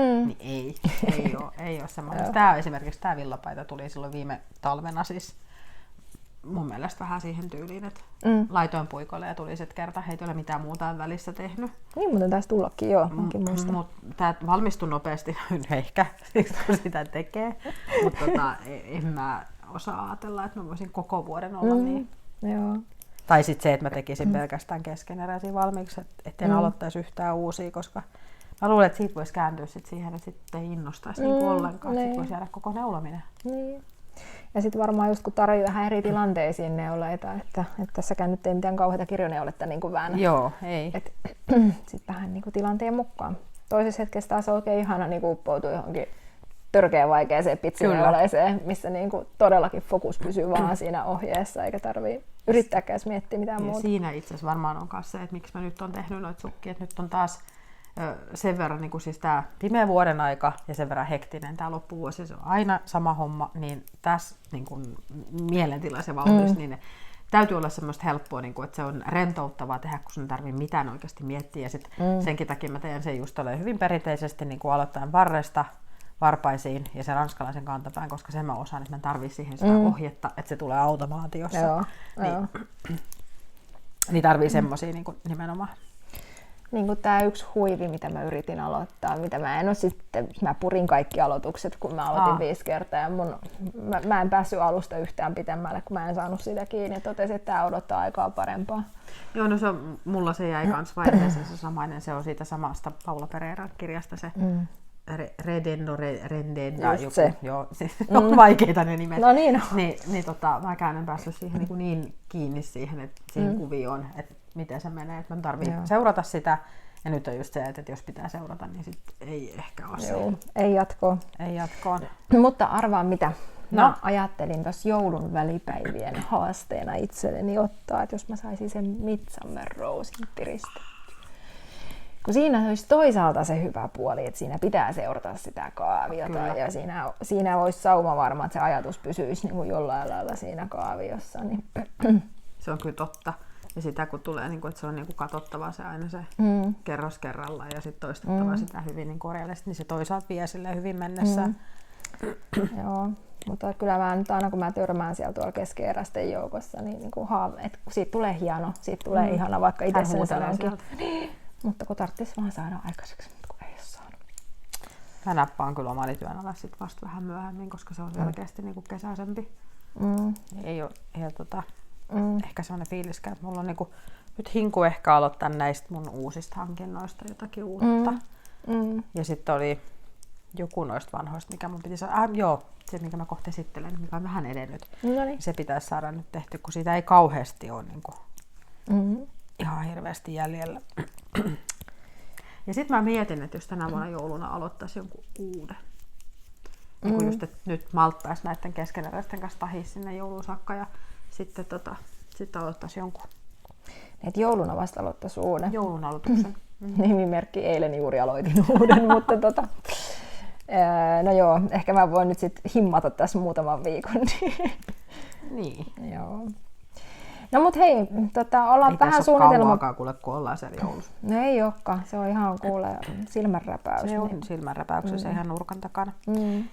ei ole semmoinen. Esimerkiksi tämä villapaita tuli silloin viime talvena siis mun mielestä vähän siihen tyyliin, että laitoin puikoille ja tuli sitten kerta, ei ole mitään muuta välissä tehnyt. Niin, mutta taisi tullakin, joo, mäkin muistan. Tämä valmistui nopeasti, ehkä, kun sitä tekee, mutta en mä osaa ajatella, että mä voisin koko vuoden olla niin. Joo. Tai sitten se, että mä tekisin pelkästään keskeneräisiä valmiiksi, etten aloittaisi yhtään uusia, koska mä luulen, että siitä voisi kääntyä sit siihen, että sitten ei innostaisi ollenkaan, sitten voisi jäädä koko neulominen. Niin. Ja sitten varmaan just kun tarvii vähän eri tilanteisiin neuleita, että tässäkään nyt ei mitään kauheita kirjoneuletta niin kuin väännä. Joo, ei. Sitten vähän niin kuin tilanteen mukaan. Toisessa hetkessä taas on oikein ihana niin uppoutua johonkin törkeän vaikeaseen pitsineuleeseen, missä niin kuin todellakin fokus pysyy vaan siinä ohjeessa, eikä tarvii yrittääkään miettiä mitään muuta. Siinä itse asiassa varmaan on myös se, että miksi mä nyt on tehnyt noita sukkia, että nyt on taas sen verran niin kuin siis tämä pimeä vuoden aika ja sen verran hektinen tämä loppuvuosi, se on aina sama homma, niin tässä niin kuin mielentila se valmius, niin täytyy olla semmoista helppoa, niin kuin, että se on rentouttavaa tehdä, kun sun ei tarvitse mitään oikeasti miettiä. Ja sit senkin takia mä teen sen just hyvin perinteisesti niin kuin aloittaen varresta varpaisiin ja sen ranskalaisen kantapään, koska sen mä osaan, että mä en tarvitse siihen sitä ohjetta, että se tulee automaatiossa. Niin tarvii semmosia niin kuin nimenomaan. Niin kuin tämä yksi huivi, mitä mä yritin aloittaa, mitä mä purin kaikki aloitukset, kun mä aloitin 5 kertaa ja mä en päässyt alusta yhtään pitemmälle, kun mä en saanut sitä kiinni ja totesin, että tämä odottaa aikaa parempaa. Joo, no mulla se jäi kans vaiheeseen se samainen, se on siitä samasta Paula Pereiran kirjasta se Rendenda, joku, se. Joo, siis on vaikeita ne nimet. No niin. Mäkään en päässyt siihen niin kiinni siihen kuvioon, että miten se menee, että mä tarvitsen seurata sitä. Ja nyt on just se, että jos pitää seurata, niin sit ei ehkä ole se. Ei jatkoa. Ei jatkoa. Mutta arvaa mitä. Mä ajattelin tuossa joulun välipäivien haasteena itselleni ottaa, että jos mä saisin sen Midsummer Rosen piristä. Kun siinä olisi toisaalta se hyvä puoli, että siinä pitää seurata sitä kaaviota ja siinä olisi sauma varma, että se ajatus pysyisi niin kuin jollain lailla siinä kaaviossa. Niin. Se on kyllä totta. Ja sitä kun tulee, niin kuin, että se on niin kuin katsottava se aina se kerros kerrallaan ja sitten toistettava sitä hyvin niin korjallisesti, niin se toisaalta vie sille hyvin mennessään. Joo, mutta kyllä mä nyt aina kun mä törmään siellä tuolla keskeeräisten joukossa, niin että siitä tulee hieno, siitä tulee ihana, vaikka itse sen sanonkin. Mutta kun tarvitsisi vaan saada aikaiseksi, mutta kun ei ole saanut. Mä nappaan kyllä omani työn alla sit vasta vähän myöhemmin, koska se on selkeästi niin kuin kesäisempi. Ei ole ehkä sellainen fiiliskään, että mulla on niin kuin, nyt hinku ehkä aloittaa näistä mun uusista hankinnoista jotakin uutta. Ja sitten oli joku noista vanhoista, mikä mun piti saada. Se minkä mä kohta esittelen, mikä on vähän edennyt. Se pitäisi saada nyt tehty, kun siitä ei kauheasti ole niin kuin, ihan hirveästi jäljellä. Ja sitten mä mietin, että jos tänä vuonna jouluna aloittaisi jonkun uuden. Niin just, että nyt malttaisi näiden keskeneräisten kanssa tahisi sinne jouluun saakka ja sitten aloittaisi jonkun. Et jouluna vasta aloittaisi uuden. Joulun aloituksen. Nimimerkki eilen juuri aloitin uuden, mutta no joo, ehkä mä voin nyt sitten himmata tässä muutaman viikon. Niin. Joo. No mut hei, ollaan ei vähän tässä ole suunnitelma. kauaakaan kuule, kun ollaan siellä joulussa. No ei olekaan, se on ihan kuule silmänräpäys. Se on niin. silmänräpäyksessä ihan nurkan takana. Mm.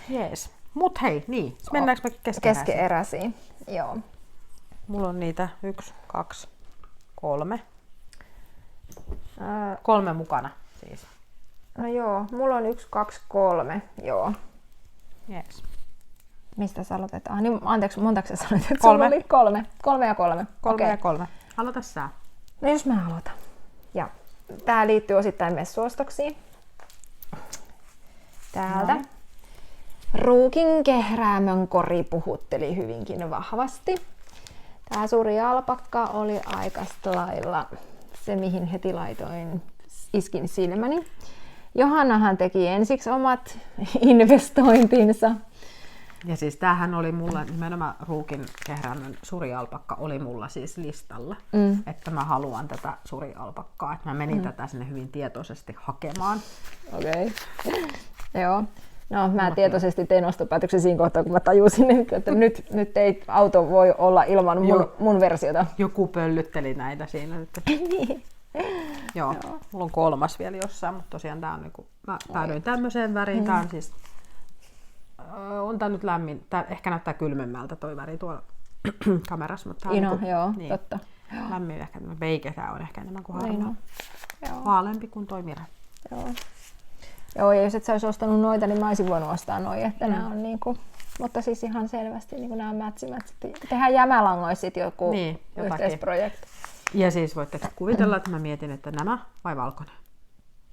Jees. Mut hei, niin. Mennäänkö me keskeneräisiin? Keskeeräisiin, joo. Mulla on niitä 1, 2, 3. 3 mukana siis. No joo, mulla on 1, 2, 3, joo. Jees. Mistä sä aloitetaan? Niin, anteeksi, montako sä sanoit, että 3. sulla oli 3? 3 ja 3. 3 Okei. ja 3. Aloita sä. No jos mä aloitan. Ja tää liittyy osittain messuostoksiin. Täältä. No. Ruukin kehräämön kori puhutteli hyvinkin vahvasti. Tää suuri alpakka oli aika lailla se, mihin heti iskin silmäni. Johannahan teki ensiksi omat investointinsa. Ja siis tämähän oli mulla, nimenomaan Ruukin kehräämön surialpakka oli mulla siis listalla. Että mä haluan tätä surialpakkaa. Että mä menin tätä sinne hyvin tietoisesti hakemaan. Okei. Joo. No mä tietoisesti tein ostopäätöksen siinä kohtaa, kun mä tajusin, että nyt ei auto voi olla ilman mun versiota. Joku pöllytteli näitä siinä nyt. Joo, mulla on 3 vielä jossain, mutta tosiaan tää on niinku, mä päädyin tämmöiseen väriin. Tää on siis, on tää nyt lämmin, tää ehkä näyttää kylmemmältä toi väri tuolla kamerassa, mutta tää on Ino, niinku, joo, niin, totta. lämmin ehkä, veike tää on ehkä enemmän kuin harmaa. Niin joo. Vaaleampi kuin toi Mira. Joo, ja jos et sä olisi ostanut noita, niin mä olisin voinut ostaa noita, että nämä on niinku, mutta siis ihan selvästi niinku nämä mätsimät. Tehdään jämälangoissa sit joku yhteisprojekti. Ja siis voitte kuvitella, että mä mietin, että nämä vai valkoinen.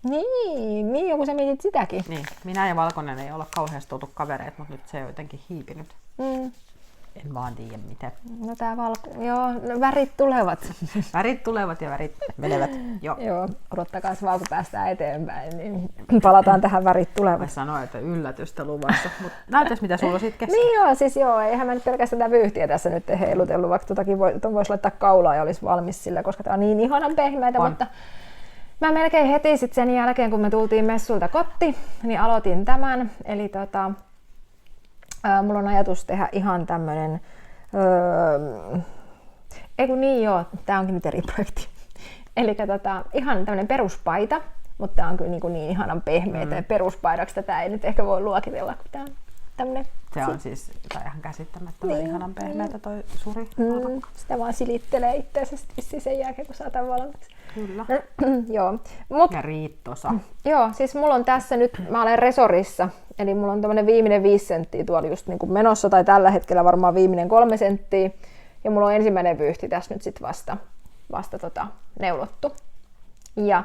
Niin, joku sä mietit sitäkin. Niin, minä ja valkoinen ei olla kauheasti oltu kavereita, mutta nyt se on jotenkin hiipinyt. En vaan tiedä miten. No tää joo, no värit tulevat. Värit tulevat ja värit menevät. Joo, odottakaa vaan kun päästään eteenpäin, niin palataan tähän värit tulevat. Mä sanoin, että yllätystä luvassa, mutta näytäis mitä sulla on sit kesken. Niin joo, siis joo, eihän mä nyt pelkästään tätä vyyhtiä tässä nyt heilutellut, vaikka totakin voisi laittaa kaulaa ja olisi valmis sillä, koska tää on niin ihanan pehmeitä, mutta mä melkein heti sit sen jälkeen, kun me tultiin messulta kotiin, niin aloitin tämän, eli mulla on ajatus tehdä ihan tämmönen, tää onkin nyt eri projekti. Eli ihan tämmönen peruspaita, mutta tää on kyllä niin ihanan pehmeitä ja peruspaidaksi tätä ei nyt ehkä voi luokitella, kun tää on tämmönen. Se on siis ihan käsittämättömän ihanan pehmeätä toi suri. Sitä vaan silittelee itseänsä sen jälkeen, kun saa tämän valmiiksi. Kyllä. Joo. Ja riittosa. Joo, siis mulla on tässä nyt, mä olen resorissa, eli mulla on tämmönen viimeinen 5 senttiä tuolla just niin kuin menossa, tai tällä hetkellä varmaan viimeinen 3 senttiä, ja mulla on ensimmäinen vyyhti tässä nyt sit vasta neulottu. Ja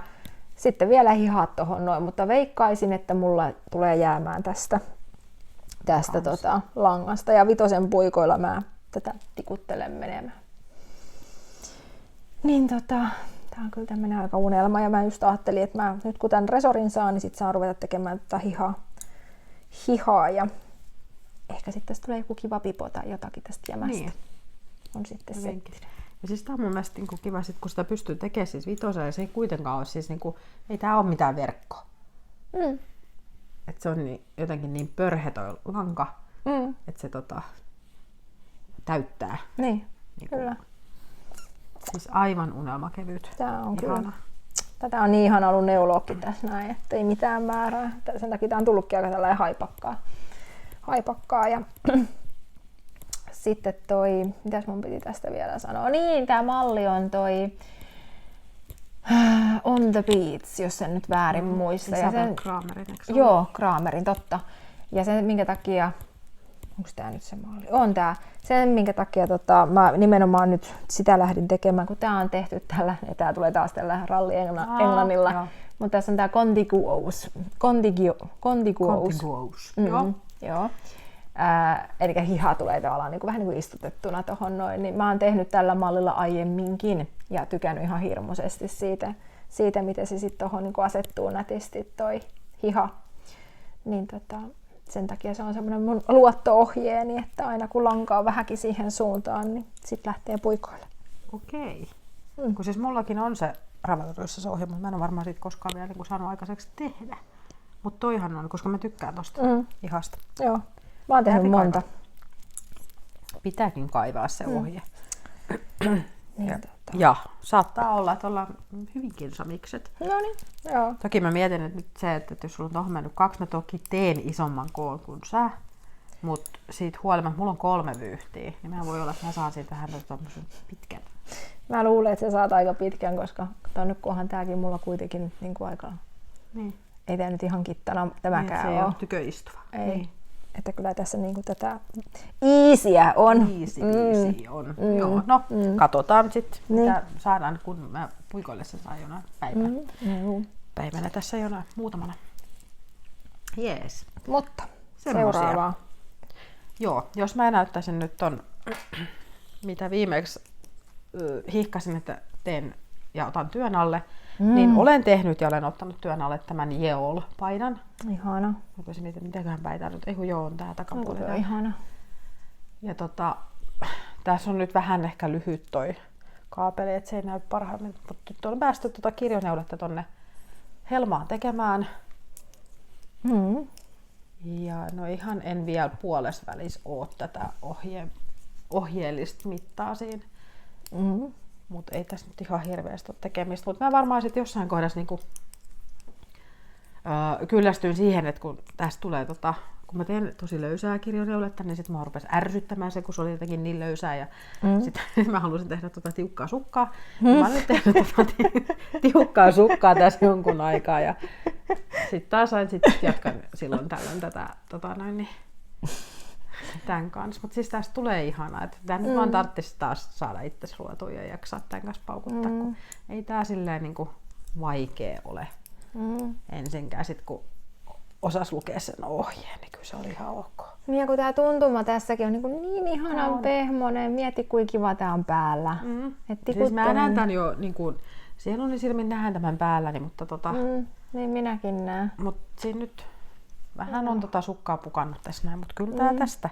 sitten vielä hihat tohon noin, mutta veikkaisin, että mulla tulee jäämään tästä langasta, ja 5 puikoilla mä tätä tikuttelen menemään. Niin tää on kyllä tämmönen aika unelma, ja mä just ajattelin, että nyt kun tän resorin saan, niin sit saan ruveta tekemään tätä hihaa, ja ehkä sitten tästä tulee joku kiva pipo tai jotakin tästä jämästä. Niin. On sitten se. Ja siis tää on mun mielestä niin kiva, sit, kun sitä pystyy tekemään siis 5, ja se ei kuitenkaan ole siis ei tää ole mitään verkkoa. Että se on jotenkin niin pörhe toi lanka, että se täyttää. Niin kyllä. Siis aivan unelmakevyt. Tää on ihana. Kyllä. Tätä on niin ihana ollut neuloakin tässä näin, että ei mitään määrää. Sen takia tää on tullutkin aika tällainen haipakkaa. Ja sitten mitäs mun piti tästä vielä sanoa? Niin, tää malli on On the Beach, jos en nyt väärin muista. Ja sen Kramerin, joo, Kramerin, totta. Ja sen minkä takia, onko tää nyt se malli? On tää. Sen minkä takia mä nimenomaan nyt sitä lähdin tekemään, kun tää on tehty tällä, ja tää tulee taas tällä ralli englannilla. Mutta tässä on tää Contiguous. Joo. Eli hiha tulee tavallaan niin kuin, vähän niin kuin istutettuna tohon noin, niin mä oon tehnyt tällä mallilla aiemminkin ja tykännyt ihan hirmuisesti siitä miten se sitten tohon niin kuin asettuu nätisti toi hiha. Niin sen takia se on semmoinen mun luotto-ohjeeni, että aina kun lanka on vähänkin siihen suuntaan, niin sit lähtee puikoille. Okei. Kun siis mullakin on se Ravelryssä se ohje, mutta mä en ole varmaan siitä koskaan vielä niin saanut aikaiseksi tehdä. Mutta toihan on, koska mä tykkään tosta ihasta. Joo. Mä oon tehnyt monta. Pitääkin kaivaa se ohje. Niin, ja saattaa olla, että ollaan hyvinkin samikset. No niin, joo. Toki mä mietin, että nyt se, että jos sulla on tohon mennyt 2, mä toki teen isomman koon kuin sä. Mutta siitä huolimatta, mulla on 3 vyyhtiä, niin mä voi olla, että mä saan siitä vähän tommosen pitkän. Mä luulen, että sä saat aika pitkän, koska nyt kunhan tääkin mulla kuitenkin niin kuin aika... Niin. Ei tää nyt ihan kittana tämäkään niin, se ole. ei tykköistuva. Ei. Niin. Että kyllä tässä niinku tätä easyä on. Easy on. Joo, no katsotaan sitten, mitä saadaan, kun mä puikoillessa saan jonain päivänä tässä jonain muutamana. Jees. Mutta Semmosia. seuraavaa. Joo, jos mä näyttäisin nyt ton, mitä viimeksi hihkasin, että teen ja otan työn alle, niin olen tehnyt ja olen ottanut työn alle tämän Jeol-paidan. Ihana. Mä voisin miettiä, mitäköhän päitä nyt. Eiku joo, on tää takapuolella. Onko ihana? Ja tässä on nyt vähän ehkä lyhyt toi kaapeli, että se ei näy parhaimmin. Mutta on päästy kirjoneuletta tonne helmaan tekemään. Ja no ihan en vielä puolesvälis oo tätä ohjeellista mittaa siinä. Mutta ei tässä nyt ihan hirveästi ole tekemistä. Mutta mä varmaan sitten jossain kohdassa niinku, kyllästyin siihen, että kun tästä tulee, kun mä teen tosi löysää kirjoneuletta, niin sitten mä rupesin ärsyttämään se, kun se oli jotenkin niin löysää. Ja sitten mä halusin tehdä tiukkaa sukkaa. Mä oon nyt tehnyt tiukkaa sukkaa tässä jonkun aikaa. Ja sitten taas jatkan silloin tällöin tätä tämän kanssa. Mutta siis tästä tulee ihanaa, että tämä nyt vaan tarvitsisi taas saada itsesi ruotua ja jaksaa tämän kanssa paukuttaa, kun ei tää silleen niinku vaikea ole ensinkään. Sit kun osas lukea sen ohjeen, niin kyllä se oli ihan ok. Ja kun tää tuntuma tässäkin on niin ihanan pehmonen, mieti kuinka kiva tää on päällä. Siis mä näen tän jo niinku, sieluni silmin näen tämän päälläni, mutta niin minäkin näen. Mut siinä nyt vähän on sukkaa pukannut tässä näin, mutta kyllä tää tästä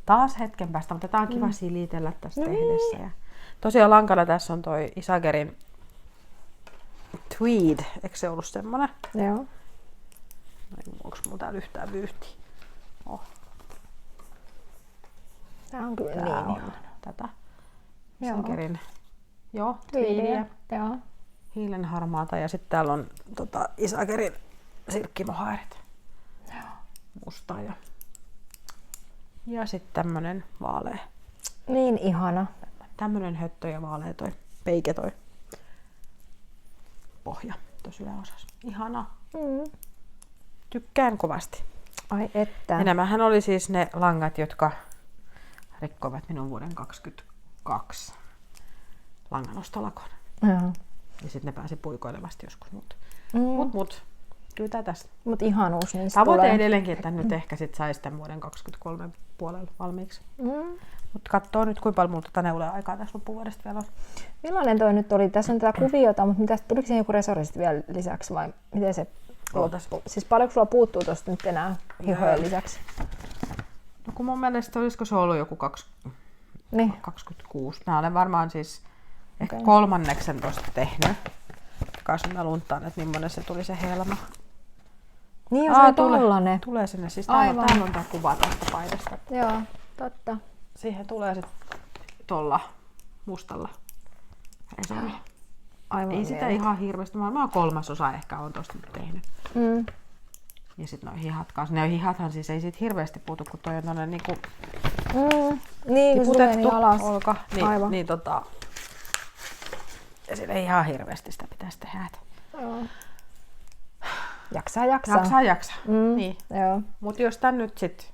taas hetken päästä, mutta tää on kiva silitellä tästä tehdessä. Ja tosiaan lankana tässä on toi Isagerin Tweed, eikö se ollut semmonen? Joo. Onko mulla täällä yhtään vyyhtiä? Tää on kyllä Tää niin on ihana. tätä Isagerin Tweedia. Joo. Hiilenharmaata ja sitten täällä on Isagerin silkkimohairit. Musta ja sitten tämmönen vaalea. Niin ihana. Tämmönen höttö ja vaalea peike toi pohja tuossa yläosassa. Ihana. Tykkään kovasti. Ai että. Ja nämähän oli siis ne langat, jotka rikkoivat minun vuoden 2022 langanostolakon. Ja sitten ne pääsi puikoilevasti joskus. Mut kyllä tää tästä. Mut ihanuus niistä tavoite tulee. edelleenkin, että nyt ehkä sit sais tämän vuoden 2023 puolella valmiiksi. Mut kattoo nyt, kuinka paljon mulla neulea aikaa tässä loppuvuodesta vielä on. Millainen toi nyt oli? Tässä on tätä kuviota, mutta tuliko siihen joku resori vielä lisäksi vai miten se loppuu? Siis paljonko sulla puuttuu tosta nyt enää hihojen lisäksi? No kun mun mielestä olisiko se ollut joku 26. Mä olen varmaan siis ehkä kolmanneksen tosta tehnyt. Kanssa mä luntaan, että millainen se tuli se helma. Niin on se tollanen. Tulee sinne. Siis täällä on tää kuva tästä paidasta. Joo, totta. Siihen tulee sit tolla mustalla resori. Aivan ei sitä ihan hirveästi. Mä 1/3 ehkä on tosta nyt tehnyt. Ja sit noi hihat kanssa. Ne hihathan siis ei siitä hirveästi puutu, kun toi on tonne niinku niin, kun se meni alas. olka. Aivan. Ja sillä ei ihan hirveästi sitä pitäisi tehdä. Jaksaa. Jaksaa. Niin. Joo. Mut jos tän nyt sit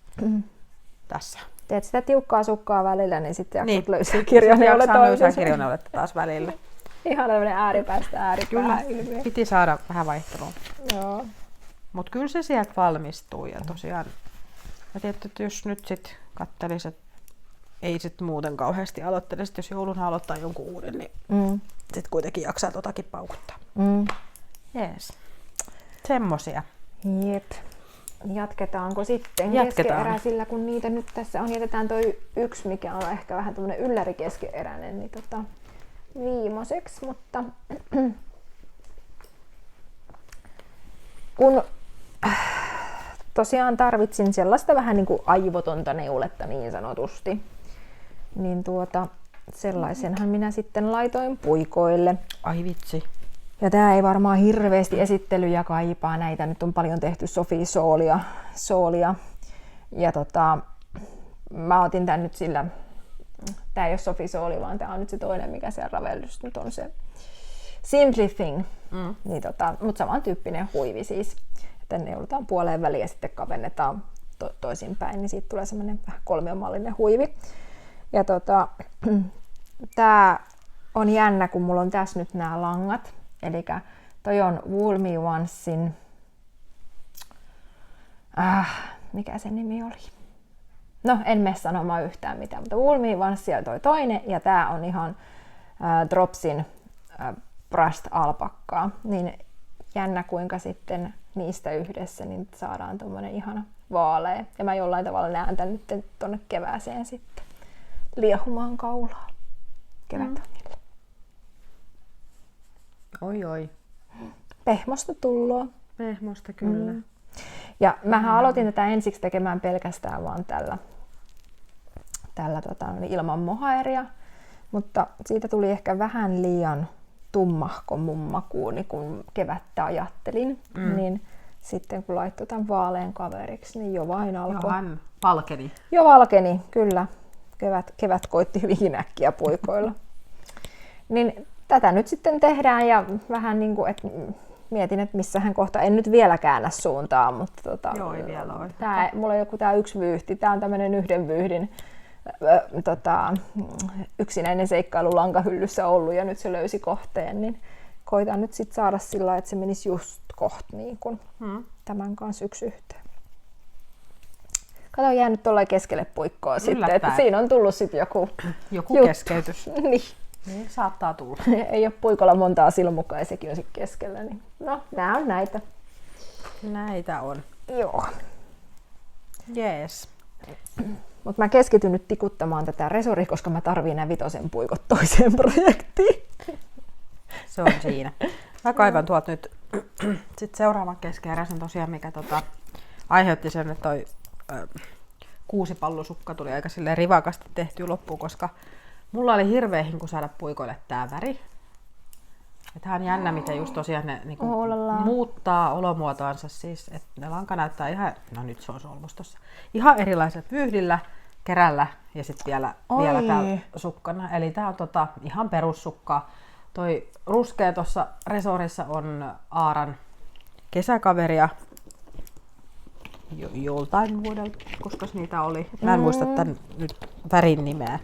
tässä. Teet sitä tiukkaa sukkaa välillä, niin sitten jaksat löysää kirjoneuletta. kirjoneuletta. Löysää kirjoneuletta taas välillä. Ihan tämmönen ääripäästä ääripäähän. Kyllä, piti saada vähän vaihtelua. Joo. Mut kyllä se sieltä valmistuu ja tosiaan. Mä tiedän, että jos nyt sit kattelis, että ei sit muuten kauheasti aloittelisi, jos jouluna aloittaa jonkun uuden, niin sit kuitenkin jaksaa totakin paukuttaa. Jees. Semmosia. Jep. Jatketaanko sitten keskeneräisillä, kun niitä nyt tässä on. Jätetään toi yksi, mikä on ehkä vähän tämmönen yllärikeskeeräinen, niin viimeiseksi, mutta kun tosiaan tarvitsin sellaista vähän niin kuin aivotonta neuletta niin sanotusti, niin sellaisenhan minä sitten laitoin puikoille. Ai vitsi. Ja tää ei varmaan hirveästi esittelyjä kaipaa. Näitä nyt on paljon tehty Sophie Soolia. Ja mä otin tän nyt sillä, tää ei ole Sophie Sooli, vaan tää on nyt se toinen, mikä siellä Ravellus nyt on se Simply Thing. Niin mutta samantyyppinen huivi siis. Että ne joudutaan puoleen väliin ja sitten kavennetaan toisinpäin, niin siitä tulee semmoinen vähän kolmiomallinen huivi. Ja tää on jännä, kun mulla on tässä nyt nämä langat. Eli toi on Wool Me Oncein, mikä se nimi oli? No, en mene sanomaan yhtään mitään, mutta Wool Me Once siellä toi toinen, ja tää on ihan Dropsin Brushed Alpakkaa. Niin jännä, kuinka sitten niistä yhdessä niin saadaan tommonen ihana vaalea. Ja mä jollain tavalla näen tän nyt tonne kevääseen sitten liehumaan kaulaa kevätangille. Oi. Pehmosta tulloo. Pehmosta kyllä. Ja mähän aloitin tätä ensiksi tekemään pelkästään vaan tällä ilman mohaeria, mutta siitä tuli ehkä vähän liian tummahko mun makuuni, kun kevättä ajattelin. Niin sitten kun laittoi tämän vaalean kaveriksi, niin jo vain alkoi. Hän valkeni. Jo valkeni, kyllä. Kevät koitti hyvinkin äkkiä puikoilla. Niin tätä nyt sitten tehdään ja vähän niin kuin, että mietin, että missähän kohta, en nyt vielä käännä suuntaan, mutta Joo, ei vielä ole. Mulla on joku tää yksi vyyhti, tää on tämmönen yhden vyyhdin yksinäinen seikkailu lankahyllyssä ollut ja nyt se löysi kohteen, niin koitan nyt sit saada sillä lailla, että se menisi just kohta niin kuin tämän kanssa yksi yhteen. Kato, jäänyt tuollain keskelle puikkoa sitten, että siinä on tullut sitten joku keskeytys. Niin saattaa tulla. Ei ole puikolla montaa silmukaa ja sekin on sitten keskellä. Niin. No, nää on näitä. Näitä on. Joo. Jees. Mutta mä keskityn nyt tikuttamaan tätä resoria, koska mä tarviin nämä vitosen puikot toiseen projektiin. Se on siinä. Mä kaivan tuolta nyt sit seuraavan keskeeräisen tosiaan, mikä aiheutti sen, että toi kuusipallosukka tuli aika silleen rivakasti tehtyä loppuun, koska mulla oli hirveä hinku saada puikoille tää väri. Ja tää on jännä, miten just tosiaan ne niinku muuttaa olomuotoansa siis, että ne lanka näyttää ihan, no nyt se on solmus tossa, ihan erilaiset vyyhdillä, kerällä ja sitten vielä täällä sukkana. Eli tää on ihan perussukkaa. Toi ruskea tuossa resorissa on Aaran kesäkaveria joltain vuodelta, koska niitä oli. Mä en muista tän nyt värin nimeä.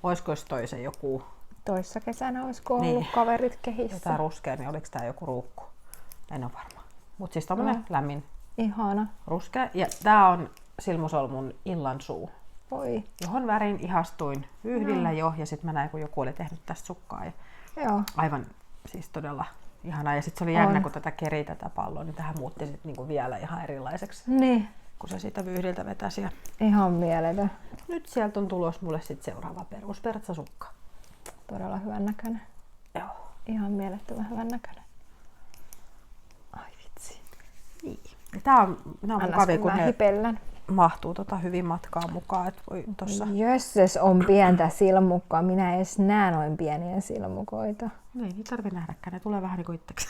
Olisiko toi se joku? Toissa kesänä olisiko ollut kaverit kehissä. Tää ruskea, niin oliko tää joku ruukku? En ole varma. Mut siis tommonen lämmin. Ihana. Ruskea. Ja tää on Silmusolmun Illansuu. Oi. Johon värin ihastuin yhdillä jo. Ja sit mä näin, kun joku oli tehnyt tästä sukkaa. Ja aivan siis todella ihanaa. Ja sit se oli jännä, kun tätä keri tätä palloa, niin tähän muutti sit niinku vielä ihan erilaiseksi. Niin. Kun se siitä vyyhdiltä vetäisi. Ja ihan mieletön. nyt sieltä on tulos mulle sit seuraava peruspertsasukka. Todella hyvän näköinen. Joo. Ihan mielettömän hyvän näköinen. Ai vitsi. Niin. Nämä on mukavia, kun ne hipellän. Mahtuu hyvin matkaan mukaan. Että voi tossa. Jösses, on pientä silmukkaa. Minä edes näe noin pieniä silmukoita. No ei niitä tarvitse nähdäkään. Ne tulee vähän niin kuin itseksi.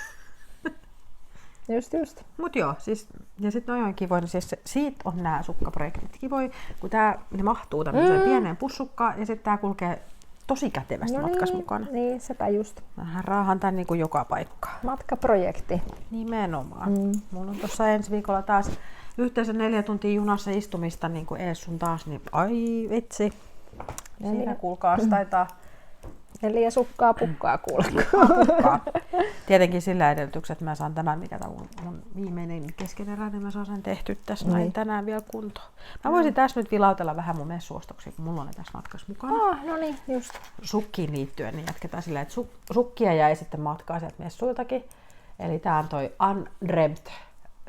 Just. Mut joo, siis, ja sitten noin on kivoja, siis siitä on nämä sukkaprojektit kivoja, kun ne mahtuu tämmöiseen pieneen pussukkaan ja sitten tää kulkee tosi kätevästi matkas mukana. Niin, sepä just. Mähän raahan tän niin kuin joka paikkaan. Matkaprojekti. Nimenomaan. Mulla on tuossa ensi viikolla taas yhteensä 4 tuntia junassa istumista niin kuin ees sun taas, niin ai vitsi. Siinä kuulkaas taitaa 4 sukkaa pukkaa kulkaa. Tietenkin sillä edellytyksellä, että mä saan tämän, mikä tämä mun viimeinen keskenerä, niin mä saan sen tehty tässä näin tänään vielä kuntoon. Mä voisin tässä nyt vilautella vähän mun messuostoksia, kun mulla on ne tässä matkassa mukana. No niin, just. Sukkiin liittyen, niin jatketaan sillä, että sukkia jäi sitten matkaa sieltä messuiltakin. Eli tää on toi Undreamt,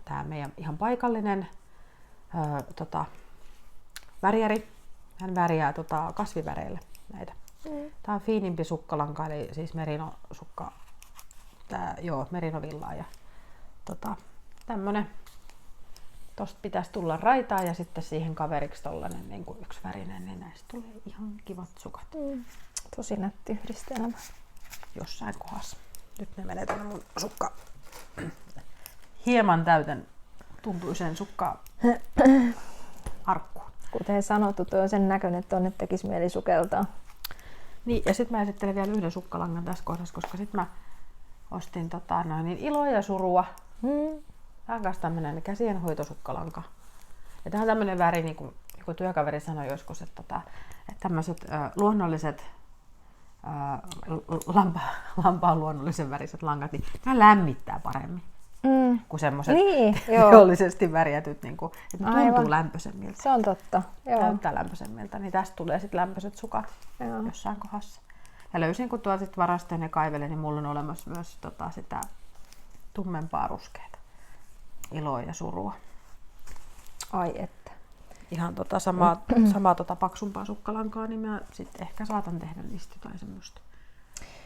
tää meidän ihan paikallinen väriäri. Hän värjää kasviväreillä näitä. Tää on fiinimpi sukkalanka, eli siis merinosukka, merinovillaa ja tämmönen. Tosta pitäisi tulla raitaa ja sitten siihen kaveriksi tollanen niin kuin yksivärinen, niin näistä tulee ihan kivat sukat. Tosi nätti yhdistelmä. Jossain kohdassa. Nyt ne menee tänne mun sukka. Hieman täyten tuntuiseen sukkaan arkkuun. Kuten sanottu, tuo on sen näköinen, että tonne tekisi mieli sukeltaa. Niin, ja sitten mä esittelen vielä yhden sukkalangan tässä kohdassa, koska sitten mä ostin iloa ja surua. Tämä on myös tämmöinen käsienhoitosukkalanka. Ja tämä on tämmöinen väri, niin kuin joku työkaveri sanoi joskus, että tämmöiset luonnolliset lampaan luonnollisen väriset langat, niin nämä lämmittää paremmin kuin semmoiset teollisesti värjätyt, niin kuin, että ne tuntuu lämpöisemmiltä. Se on totta. Näyttää lämpöisemmiltä, niin tästä tulee sitten lämpöiset sukat jossain kohdassa. Ja löysin, kun tuolta varastoin ja kaivelin, niin mulla on olemassa myös sitä tummempaa ruskeata. Iloa ja surua. Ai että. Ihan samaa paksumpaa sukkalankaa, niin mä sitten ehkä saatan tehdä niistä jotain semmoista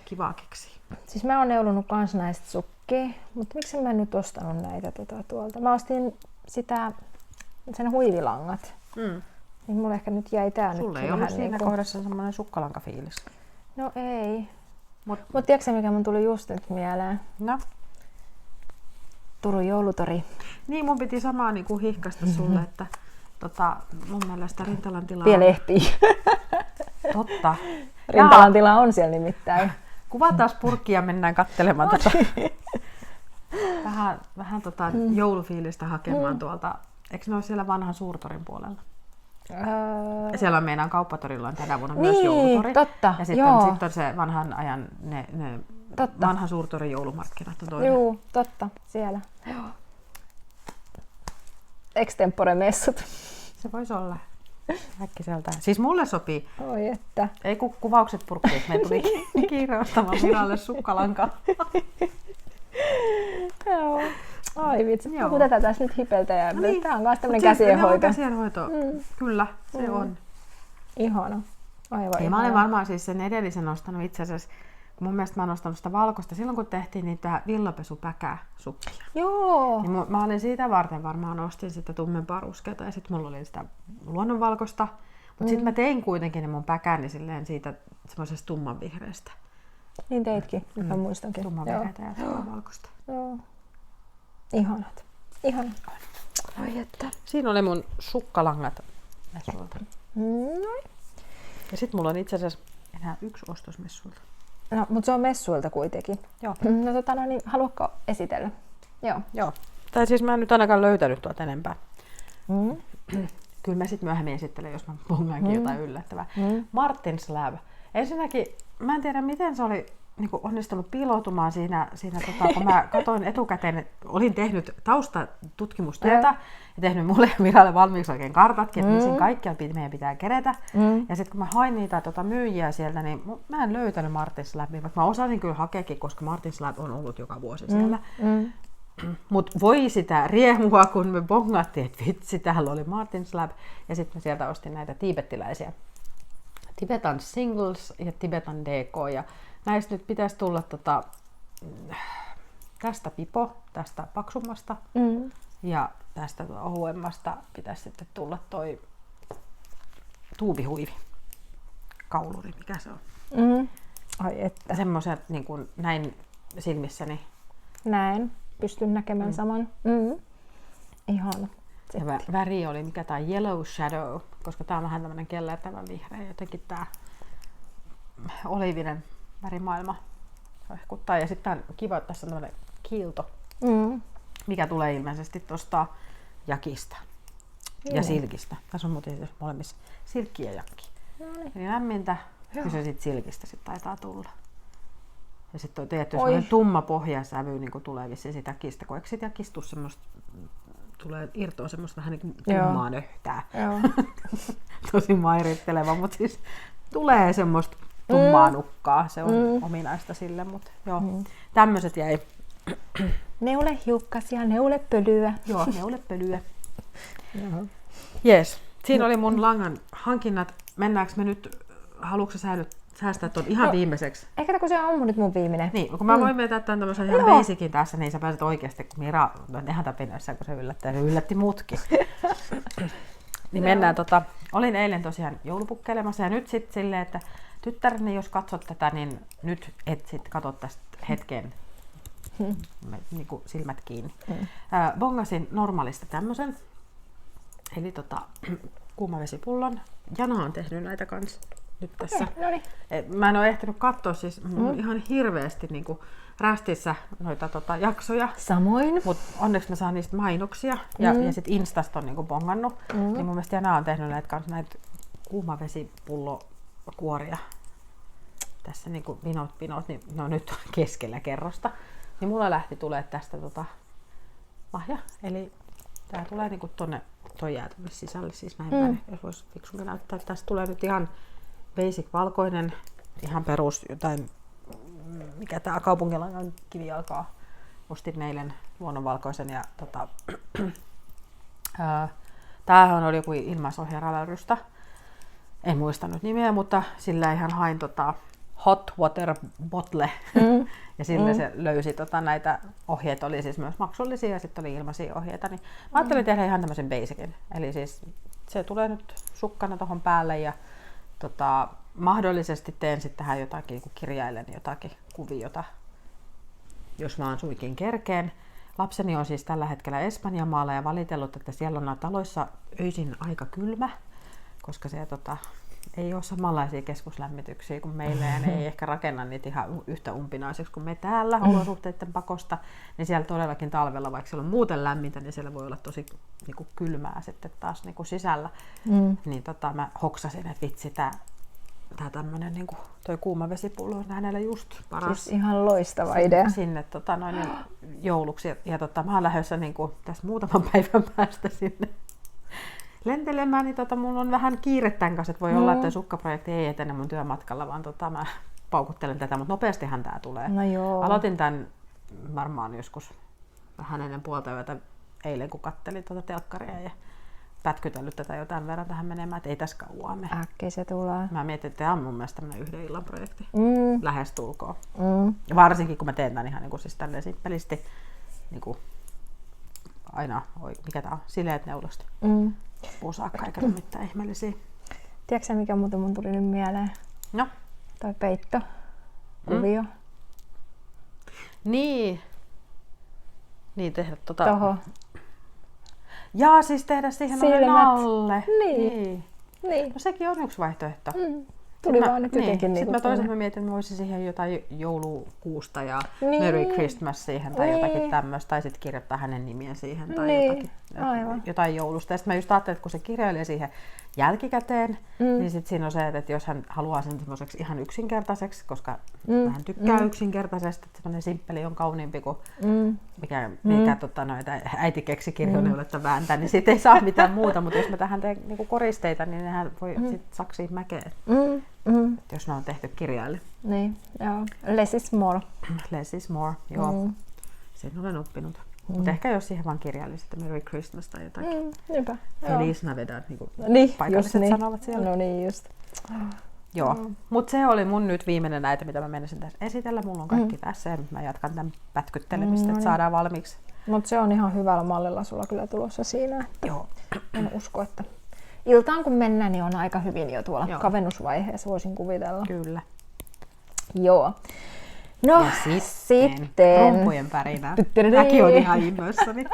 kivaa keksiä. Siis mä oon neulunut kans näistä sukkia, mutta miksi mä en nyt ostanut näitä tuolta? Mä ostin sen huivilangat. Niin mulle ehkä nyt jäi tää Sulle nyt ei ollut siinä niinku kohdassa semmoinen sukkalankafiilis. No ei. Mut tiedätkö mikä mun tuli just nyt mieleen? No? Turun joulutori. Niin, mun piti samaa niin kuin hihkaista sulle, että mun mielestä Rintalan tila Vielä ehtii. Totta. Rintalan tila on siellä nimittäin. Kuvataan purkkia ja mennään katselemaan vähän joulufiilistä hakemaan tuolta. Eikö ne ole siellä vanhan suurtorin puolella? Siellä on meidän kauppatorilla on tänä vuonna myös joulutori. Totta, ja sitten on se vanhan ajan ne vanhan suurtorin joulumarkkinat on toinen. Joo, totta, siellä. Joo. Extempore-messut. Se voisi olla. Äkkiseltään. Siis mulle sopii. Oi että. Ei kun kuvaukset purkkiin, me tuli kiire ostamaan Miralle sukkalankaa. Joo. Ai vitsi, kun tätä tässä nyt hipeltä ja niin. Tämä on myös tämmöinen käsienhoito. Käsienhoito, kyllä, se on. Ihana. Aivan ja mä olen varmaan siis sen edellisen ostanut itse asiassa, mun mielestä mä oon ostanut sitä valkoista silloin kun tehtiin niitä villapesupäkäsukkia. Joo. Niin mä olin siitä varten varmaan ostin sitä tummempaa ruskeata ja sitten mulla oli sitä luonnonvalkoista. Mutta sitten mä tein kuitenkin ne mun päkäni silleen siitä semmoisesta tummanvihreästä. Niin teitkin, mä muistankin. Tummanvihreätä ja valkoista. Joo. Ihanat. Ihanat. Ai että. Siinä oli mun sukkalangat messuilta. Ja sit mulla on itse asiassa enää yksi ostos messuilta. No, mutta se on messuilta kuitenkin. Joo. No niin, haluatko esitellä? Joo. Tai siis mä en nyt ainakaan löytänyt tuolta enempää. Kyllä mä sit myöhemmin esittelen, jos mä pongaankin jotain yllättävää. Martin's Lab. Ensinnäkin, mä en tiedä miten se oli niin onnistunut piiloutumaan siinä kun mä katsoin etukäteen, että olin tehnyt taustatutkimustyötä ja tehnyt mulle ja Miralle valmiiksi oikein kartatkin, että missä kaikkialla meidän pitää kerätä. Ja sitten kun mä hain niitä myyjiä sieltä, niin mä en löytänyt Martin's Labia, vaikka mä osasin kyllä hakeakin, koska Martin's Lab on ollut joka vuosi siellä. Mutta voi sitä riehua, kun me bongattiin, että vitsi, täällä oli Martin's Lab. Ja sitten mä sieltä ostin näitä tiibettiläisiä. Tibetan Singles ja Tibetan DK. Ja näistä nyt pitäisi tulla tästä pipo, tästä paksummasta. Ja tästä ohuemmasta pitäisi sitten tulla toi tuubihuivi. Kauluri, mikä se on. Ai että. Semmoiset niin kuin näin silmissäni. Näin. Pystyn näkemään saman. Ihana. Ja väri oli mikä tää Yellow Shadow, koska tää on vähän tämmönen kellertävän vihreä. Jotenkin tää oliivinen värimaailma hehkuttaa. Ja sitten on kiva, että tässä on tämmönen kiilto, mikä tulee ilmeisesti tosta jakista ja silkistä. Tässä on muuten molemmissa silkki ja jakki. Eli lämmintä, kyllä sit silkistä sit taitaa tulla. Ja sitten on tietty semmoinen tumma pohjasävy niin tulee vissiin sitä jakista, kun eikö sit jakistus semmoista tulee irtoa semmoista vähän niin kuin tummaa nöhtää. Tosi mairitteleva, mutta siis tulee semmoista tummaa nukkaa. Se on ominaista sille, mutta joo, tämmöiset jäi. Neulehiukkasia, neulepölyä. Joo, neulepölyä. Jees, siinä oli mun langan hankinnat. Mennäänkö me nyt, haluatko säästää tuon ihan viimeiseksi? Ehkä kun se on nyt mun viimeinen. Niin, kun mä voin vetää tämän tämmöisen ihan basicin tässä, niin sä pääset oikeasti, kun Mira on ihan tapinnoissaan, kun se yllätti mutkin. Niin mennään, olin eilen tosiaan joulupukkeilemassa ja nyt sitten silleen, että tyttäreni, jos katsot tätä, niin nyt et sit katso tästä hetken niin kuin silmät kiinni. Bongasin normaalista tämmösen, eli kuumavesipullon. Jana on tehnyt näitä kans nyt tässä. Mä en ole ehtinyt katsoa siis ihan hirveästi niin kuin rästissä noita jaksoja. Samoin. Mutta onneksi mä saan niistä mainoksia ja sit Instasta on niinku bongannut. Niin mun mielestä Jana on tehnyt näitä kuumavesipullokuoria. Tässä niinku pinot, niin ne on nyt keskellä kerrosta. Niin mulla lähti tulee tästä lahja. Eli tää tulee niinku tonne toi jää tonne sisälle. Siis näin päin, jos vois fiksummin näyttää. Tästä tulee nyt ihan basic valkoinen, ihan perus jotain. Mikä tää kaupunkilangan kivijalkaa. Ostin eilen luonnonvalkoisen ja tämähän oli joku ilmaisohjaralärystä. En muista nyt nimeä, mutta sillä ihan hain hot water bottle ja sillä se löysi näitä ohjeita, oli siis myös maksullisia ja sitten oli ilmaisia ohjeita. Niin mä ajattelin tehdä ihan tämmöisen basicin. Eli siis se tulee nyt sukkana tohon päälle ja mahdollisesti teen sitten tähän jotakin, kun kirjailen jotakin kuviota, jos vaan suikin kerkeen. Lapseni on siis tällä hetkellä Espanjamaalla ja valitellut, että siellä on taloissa öisin aika kylmä, koska se ei ole samanlaisia keskuslämmityksiä kuin meillä ja ne ei ehkä rakenna niitä ihan yhtä umpinaiseksi kuin me täällä olosuhteiden pakosta. Niin siellä todellakin talvella, vaikka siellä on muuten lämmintä, niin siellä voi olla tosi niinku kylmää sitten taas niinku sisällä. Niin mä hoksasin, että vitsi, tää tämmönen niinku toi kuumavesipullo on hänellä just paras. Siis ihan loistava idea. Sinne jouluksi ja mä oon lähdössä niinku tässä muutaman päivän päästä sinne lentelemään, niin mulla on vähän kiire tämän kanssa, että voi olla, että sukkaprojekti ei etene mun työmatkalla, vaan mä paukuttelen tätä, mutta nopeastihan tää tulee. No joo. Aloitin tän varmaan joskus vähän ennen puolta yötä eilen, kun kattelin telkkaria ja pätkytellyt tätä jo tämän verran tähän menemään, että ei tässä kauaa mene. Äkkiä se tulee. Mä mietin, että tämä on mun mielestä tämmönen yhden illan projekti. Lähestulkoon. Ja varsinkin kun mä teen tämän ihan niin kuin, siis tälleen simppelisti, niin kuin aina, mikä tää on, sileät neulosta. Puusaakka eikä mitään ihmeellisiä. Tiedätkö mikä muuten mun tuli nyt mieleen? No? Toi peitto. Kuvio. Niin tehdä Toho. Jaa, siis tehdä siihen nalle. Niin. No sekin on yksi vaihtoehto. Tuli vaan nyt jotenkin Sitten mä toisaalta mietin, että mä voisin siihen jotain joulukuusta ja Merry Christmas siihen tai jotakin tämmöistä. Tai sitten kirjoittaa hänen nimiä siihen tai jotain joulusta. Ja sitten mä just ajattelin, että kun se kirjailee siihen jälkikäteen, niin sitten siinä on se, että jos hän haluaa sen semmoiseksi ihan yksinkertaiseksi, koska hän tykkää yksinkertaisesta, että semmoinen simppeli on kauniimpi kuin mikä äiti keksi kirjoneuletta vääntää, niin siitä ei saa mitään muuta. Mutta jos mä tähän teen niinku koristeita, niin nehän voi sit saksii mäkeen. Jos ne on tehty kirjaille. Niin, joo. Less is more. Less is more, joo. Sen olen oppinut. Mutta ehkä jos siihen vaan kirjailisit Merry Christmas tai jotakin. Niinpä. Feliz Navidad, niin kuin paikalliset sanovat siellä. No niin, just. Joo, mutta se oli mun nyt viimeinen näitä, mitä mä menisin tässä esitellä. Mulla on kaikki tässä ja nyt mä jatkan tämän pätkyttelemistä, että saadaan valmiiksi. Mutta se on ihan hyvällä mallilla sulla kyllä tulossa siinä. Joo. En usko, että iltaan kun mennään, niin on aika hyvin jo tuolla kavennusvaiheessa, voisin kuvitella. Kyllä. Joo. No ja sitten rumpujen pärinä. Mäkin on ihan innoissani.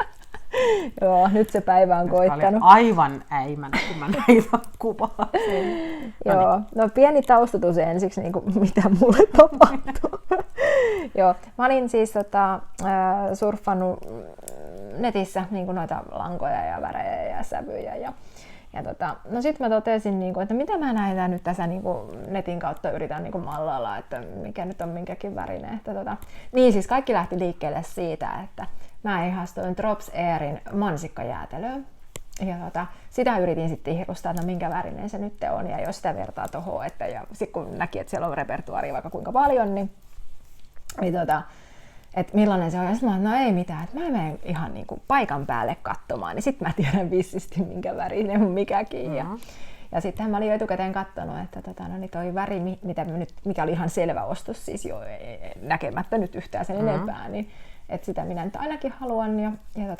Joo, nyt se päivä on koittanut. Aivan äimänä, kun mä näitä kuvaa. Joo, no pieni taustatus ensiksi, niin kuin, mitä mulle tapahtuu. Joo, mä olin siis surffannut netissä niin kuin noita lankoja ja värejä ja sävyjä. No sit mä totesin, että mitä mä näitä nyt tässä netin kautta yritän mallailla, että mikä nyt on minkäkin värinen. Niin siis kaikki lähti liikkeelle siitä, että mä ihastuin Drops Airin mansikkajäätelöön. Ja sitä yritin sitten ihrustaa, että minkä värinen se nyt on ja jos sitä vertaa tohon. Ja sit kun näki, että siellä on repertuaaria vaikka kuinka paljon, niin että millainen se on. Ja sitten mä sanoin, no ei mitään, että mä menen ihan niinku paikan päälle katsomaan, niin sitten mä tiedän vissisti minkä värinen on mikäkin. Ja sitten mä olin jo etukäteen katsonut, että niin toi väri, mikä oli ihan selvä ostos, siis jo näkemättä nyt yhtään sen enempää, niin että sitä minä nyt ainakin haluan. Ja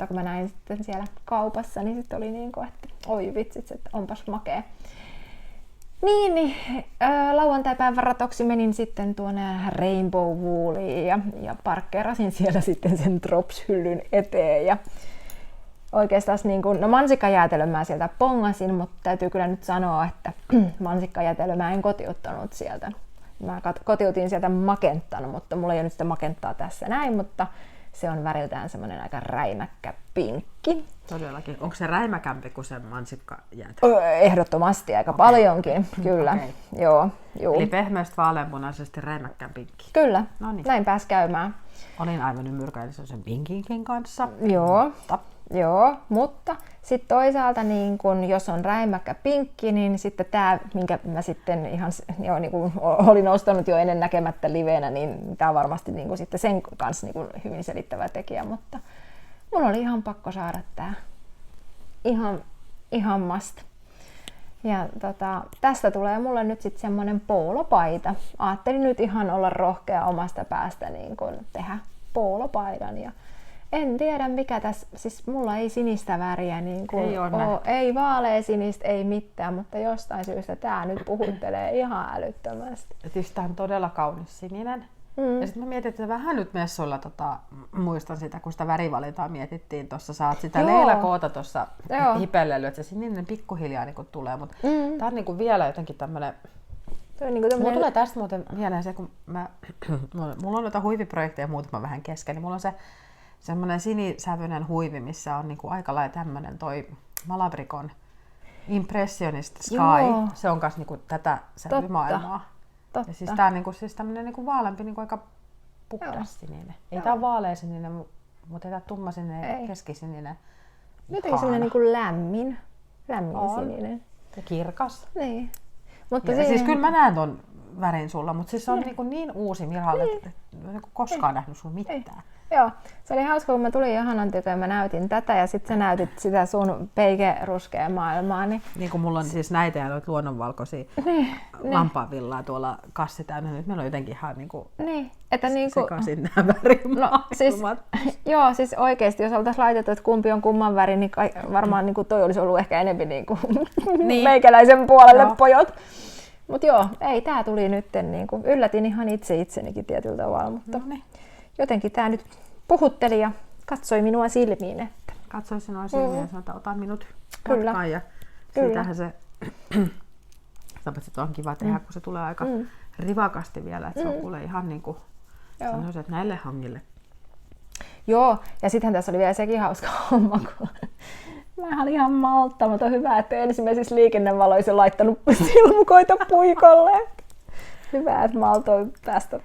kun mä näin sitten siellä kaupassa, niin sitten oli niin kuin, että oi vitsit, että onpas makea. Niin, lauantai-päivän ratoksi menin sitten tuonne Rainbow Wooliin ja parkkeerasin siellä sitten sen Drops-hyllyn eteen. Ja oikeastaan niin kuin, no mansikkajäätelön mä sieltä pongasin, mutta täytyy kyllä nyt sanoa, että mansikkajäätelö mä en kotiuttanut sieltä. Mä kotiutin sieltä makentan, mutta mulla ei ole nyt sitä makenttaa tässä näin, mutta se on väriltään semmoinen aika räimäkkä pinkki. Todellakin. Onko se räimäkämpi kuin se mansikkajäätelö? Ehdottomasti aika paljonkin, kyllä. Joo, juu. Eli pehmeästä vaaleanpunaisesti räimäkkään pinkki. Kyllä, näin pääsi käymään. Olin aivan ymmyrkäinen sen pinkinkin kanssa. Joo, mutta sitten toisaalta niin kun, jos on räimäkkä pinkki, niin sitten tämä, minkä mä sitten ihan niin kun olin ostanut jo ennen näkemättä liveenä, niin tämä on varmasti niin kun sitten sen kanssa niin kun hyvin selittävä tekijä, mutta mun oli ihan pakko saada tämä ihan must. Ja tästä tulee mulle nyt sitten semmonen poolopaita. Ajattelin nyt ihan olla rohkea omasta päästä niin kun tehdä poolopaidan. Ja en tiedä mikä tässä, siis mulla ei sinistä väriä, niin kuin ei vaaleasinistä, ei mitään, mutta jostain syystä tää nyt puhuttelee ihan älyttömästi. Tää on todella kaunis sininen. Ja sitten mä mietin, että vähän nyt messuilla muistan sitä, kun sitä värivalintaa mietittiin tuossa, saat sitä Leila Koota tuossa hipellely, että se sininen pikkuhiljaa niin tulee, mutta tää on niin vielä jotenkin tämmönen. Mulla tulee tästä muuten mieleen se, kun mulla on noita huiviprojekteja muutama vähän kesken, niin mulla on se semmoinen sinisävyinen huivi, missä on niinku aika lailla tämmönen toi Malabricon Impressionist Sky. Joo. Se on myös niinku tätä sävymaailmaa. Ja siis tää on niinku, siis tämmönen niinku vaaleampi, niinku aika puhdas sininen. Ei tää ole vaaleasininen, mutta ei tää tummasininen, keskisininen. Jotenkin semmonen niinku lämmin sininen. Ja kirkas. Niin. Mutta siis kyllä mä näen ton värin sulla, mutta siis se on niin uusi Mirhalle, että en ole koskaan nähnyt sun mitään. Joo, se oli hauska, kun mä tulin Johannan tykö ja mä näytin tätä ja sitten sä näytit sitä sun peikeruskea maailmaa. Niin kuin mulla on siis näitä ja noita luonnonvalkoisia lampaanvillaa tuolla kassi täynnä. Nyt meillä on jotenkin ihan sekaisin nämä värimaailmat. Joo, siis oikeesti, jos oltaisiin laitettu, että kumpi on kumman väri, niin varmaan niin toi olisi ollut ehkä enemmän meikäläisen puolelle pojot. Mutta joo, ei, tää tuli nyt, niinku, yllätin ihan itsenikin tietyllä tavalla, mutta jotenkin tää nyt puhutteli ja katsoi minua silmiin. Että. Katsoi sinua silmiin ja sanoi, että ota minut matkaan. Ja siitähän se, on kiva tehdä, kun se tulee aika rivakasti vielä, että se on kuule ihan niin kuin sanoisin, että näille hangille. Joo, ja sittenhän tässä oli vielä sekin hauska homma, kun mä olin ihan malttamaton. Hyvä, että ensimmäisissä liikennevaloissa laittanut silmukoita puikolle. Hyvä, että mä aloin päästä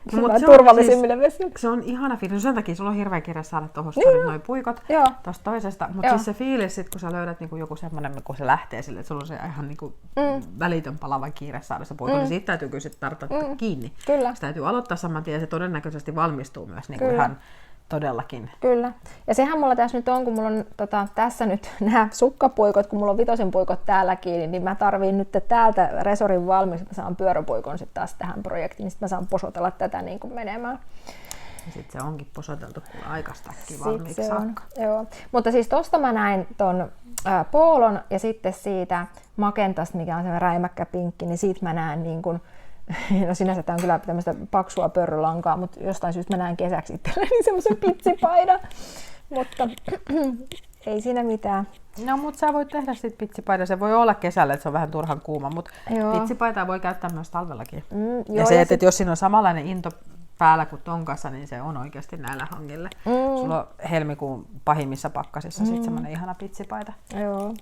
turvallisimmille vesille. Se on ihana fiilis. Sen takia sulla on hirveä kirja saada tuohon noin puikot tuosta toisesta. Mutta siis se fiilis, sit, kun sä löydät niinku joku semmoinen, kun se lähtee sille, että sulla on se ihan niinku välitön palava kiire saada se puikko, niin siitä täytyy kyllä sit tarttua kiinni. Kyllä. Se täytyy aloittaa saman tien ja se todennäköisesti valmistuu myös niinku ihan todellakin. Kyllä. Ja sehän mulla tässä nyt on, kun mulla on tässä nyt nämä sukkapuikot, kun mulla on vitosen puikot täällä kiinni, niin mä tarviin nyt täältä resorin valmis, että mä saan pyöräpuikon sitten taas tähän projektiin, niin sitten mä saan posotella tätä niin kuin menemään. Ja sitten se onkin posoteltu aikastakin valmiiksi saakka. Joo. Mutta siis tosta mä näin ton poolon ja sitten siitä magentasta, mikä on se räimäkkä pinkki, niin siitä mä näen niin kuin no sinänsä tää on kyllä tämmöistä paksua pörrölankaa, mutta jostain syystä mä näen kesäksi itselleni semmoisen pitsipaidan. Mutta ei siinä mitään. No, mutta sä voit tehdä sit pitsipaidan. Se voi olla kesällä, että se on vähän turhan kuuma, mutta pitsipaitaa voi käyttää myös talvellakin. Ja se, että jos siinä on samanlainen into päällä kuin ton kanssa, niin se on oikeasti näillä hangille. Sulla on helmikuun pahimmissa pakkasissa sit semmoinen ihana pitsipaita. Joo.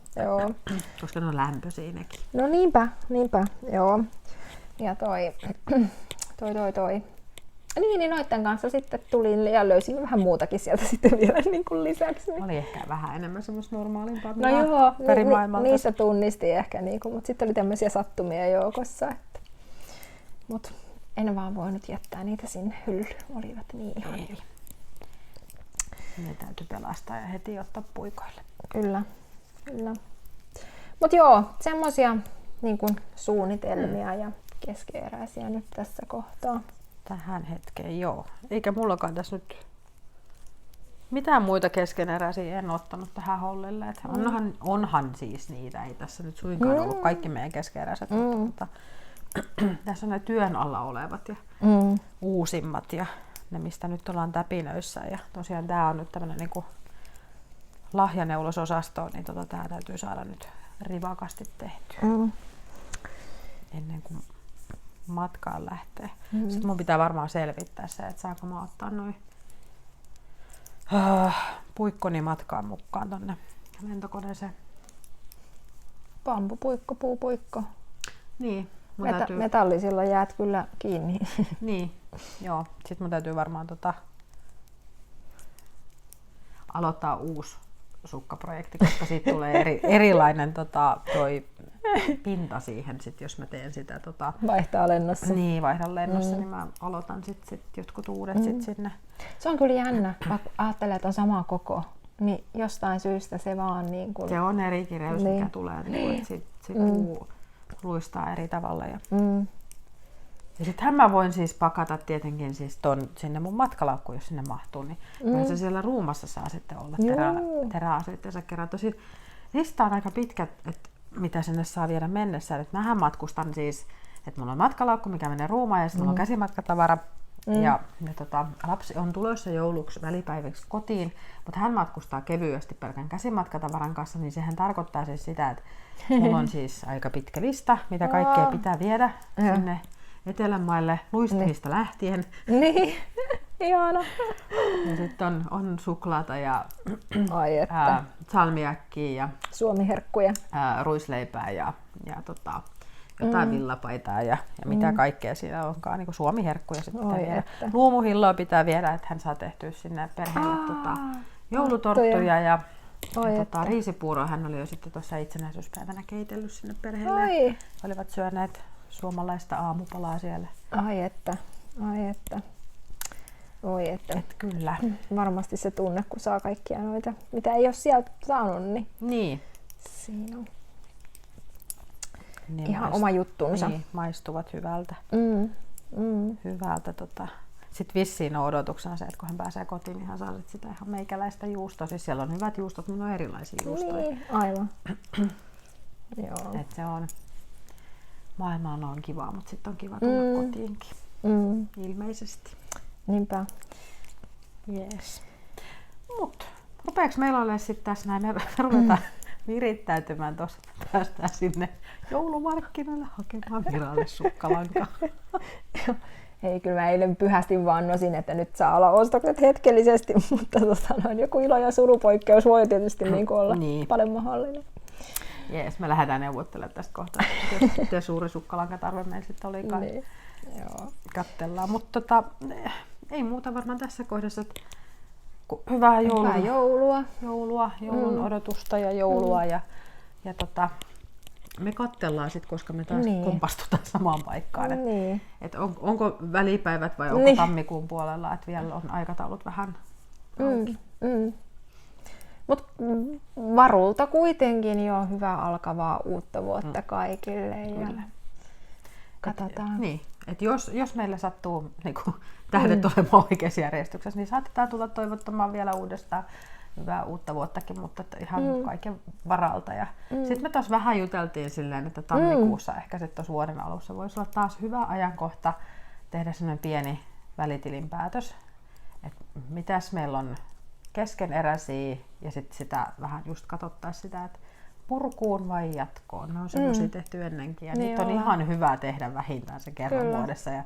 Koska ne on lämpöisiä nekin. No niinpä, joo. Ja toi. Niin noitten kanssa sitten tulin ja löysin vähän muutakin sieltä sitten vielä niin kuin lisäksi. Oli ehkä vähän enemmän semmoista normaalimpaa. No joo, niistä tunnisti ehkä, niin kuin, mutta sitten oli tämmöisiä sattumia joukossa. Mutta en vaan voinut jättää niitä sinne hyllyyn, olivat niin ihania. Ne täytyy pelastaa ja heti ottaa puikoille. Kyllä. Mutta joo, semmoisia niin kuin suunnitelmia ja keskeeräisiä nyt tässä kohtaa. Tähän hetkeen, joo. Eikä mullakaan tässä nyt mitään muita keskeneräisiä en ottanut tähän hollille. Et onhan siis niitä, ei tässä nyt suinkaan ollut kaikki meidän keskeneräiset, mutta tässä on ne työn alla olevat ja uusimmat ja ne, mistä nyt ollaan täpinöissä. Ja tosiaan tää on nyt tämmönen niinku lahjaneulososasto, niin tää täytyy saada nyt rivakasti tehtyä ennen kuin matkaan lähtee. Sitten mun pitää varmaan selvittää se, että saanko mä ottaa noin puikkoni matkaan mukaan tonne lentokoneeseen. Bambupuikko, puupuikko. Niin. Metallisilla jäät kyllä kiinni. Niin, joo. Sitten mun täytyy varmaan aloittaa uusi sukkaprojekti, koska siitä tulee erilainen toi pinta siihen, sit, jos mä teen sitä. Vaihtaa lennossa. Niin, vaihdan lennossa, niin mä aloitan sit jotkut uudet sit sinne. Se on kyllä jännä, vaikka ajattelee, että on sama koko, niin jostain syystä se vaan niin kuin... Se on eri kireys, mikä tulee, niin että sit puu luistaa eri tavalla. Ja sittenhän mä voin siis pakata tietenkin siis sinne mun matkalaukkuun, jos sinne mahtuu, niin se siellä ruumassa saa sitten olla teräaseittensa kerran. Tosin niistä on aika pitkät, että mitä sinne saa viedä mennessä. Et mähän matkustan siis, että mulla on matkalaukku, mikä menee ruumaan ja sitten mulla on käsimatkatavara. Ja lapsi on tulossa jouluksi välipäiviksi kotiin, mutta hän matkustaa kevyesti pelkän käsimatkatavaran kanssa, niin sehän tarkoittaa siis sitä, että mulla on siis aika pitkä lista, mitä kaikkea pitää viedä sinne Etelänmaille luistimista lähtien. Niin, ihana. Ja sitten on suklaata ja salmiakkia ja suomiherkkuja, ruisleipää ja jotain villapaitaa ja mitä kaikkea siinä onkaan, niin kuin suomiherkkuja sitten pitää viedä. Luomuhilloa pitää viedä, että hän saa tehtyä sinne perheelle joulutorttuja ja riisipuuroa hän oli jo sitten tuossa itsenäisyyspäivänä keitellyt sinne perheelle. Olivat syöneet suomalaista aamupalaa siellä. Ai että. Oi että. Et kyllä. Varmasti se tunne, kun saa kaikkia noita, mitä ei ole sieltä saanut, niin. Siinä on niin ihan oma juttuunsa. Niin, maistuvat hyvältä. Hyvältä. Sitten vissiin on odotuksena se, että kun hän pääsee kotiin, niin hän saa sitä ihan meikäläistä juustoa. Siis siellä on hyvät juustot, mutta on erilaisia juustoja. Niin, aivan. Joo. Et se on, maailma on kivaa, mutta sitten on kiva tulla kotiinkin. Ilmeisesti. Niinpä. Jees. Mut rupeeks meillä olemaan sitten tässä näin, me ruvetaan virittäytymään tuossa, päästään sinne joulumarkkinoille hakemaan Miralle sukkalankaa. Ei, kyllä mä eilen pyhästi vannosin, että nyt saa olla ostokset hetkellisesti, mutta joku ilo- ja surupoikkeus voi tietysti olla paljon mahdollinen. Jees, me lähdetään neuvottelemaan tästä kohtaa, jos suuri sukkalankatarve meillä sitten olikaan. Niin. Joo. Kattellaan, mutta ei muuta varmaan tässä kohdassa, että hyvää joulua, joulun odotusta ja joulua ja me katsellaan sitten, koska me taas kompastutaan samaan paikkaan. Et onko välipäivät vai onko tammikuun puolella, että vielä on aikataulut vähän auki. Mutta varulta kuitenkin jo hyvää alkavaa uutta vuotta kaikille. Ja katsotaan. Et jos meillä sattuu tähdet olemaan oikeassa järjestyksessä, niin saatetaan tulla toivottamaan vielä uudestaan hyvää uutta vuottakin, mutta ihan kaiken varalta. Sitten me taas vähän juteltiin silleen, että tammikuussa ehkä sitten tuossa vuoden alussa voisi olla taas hyvä ajankohta tehdä sellainen pieni välitilinpäätös, että mitäs meillä on keskeneräisiä ja sitten sitä vähän just katsottaisiin sitä, että purkuun vai jatkoon. Ne on semmoisia tehty ennenkin ja niitä on ihan hyvä tehdä vähintään se kerran vuodessa ja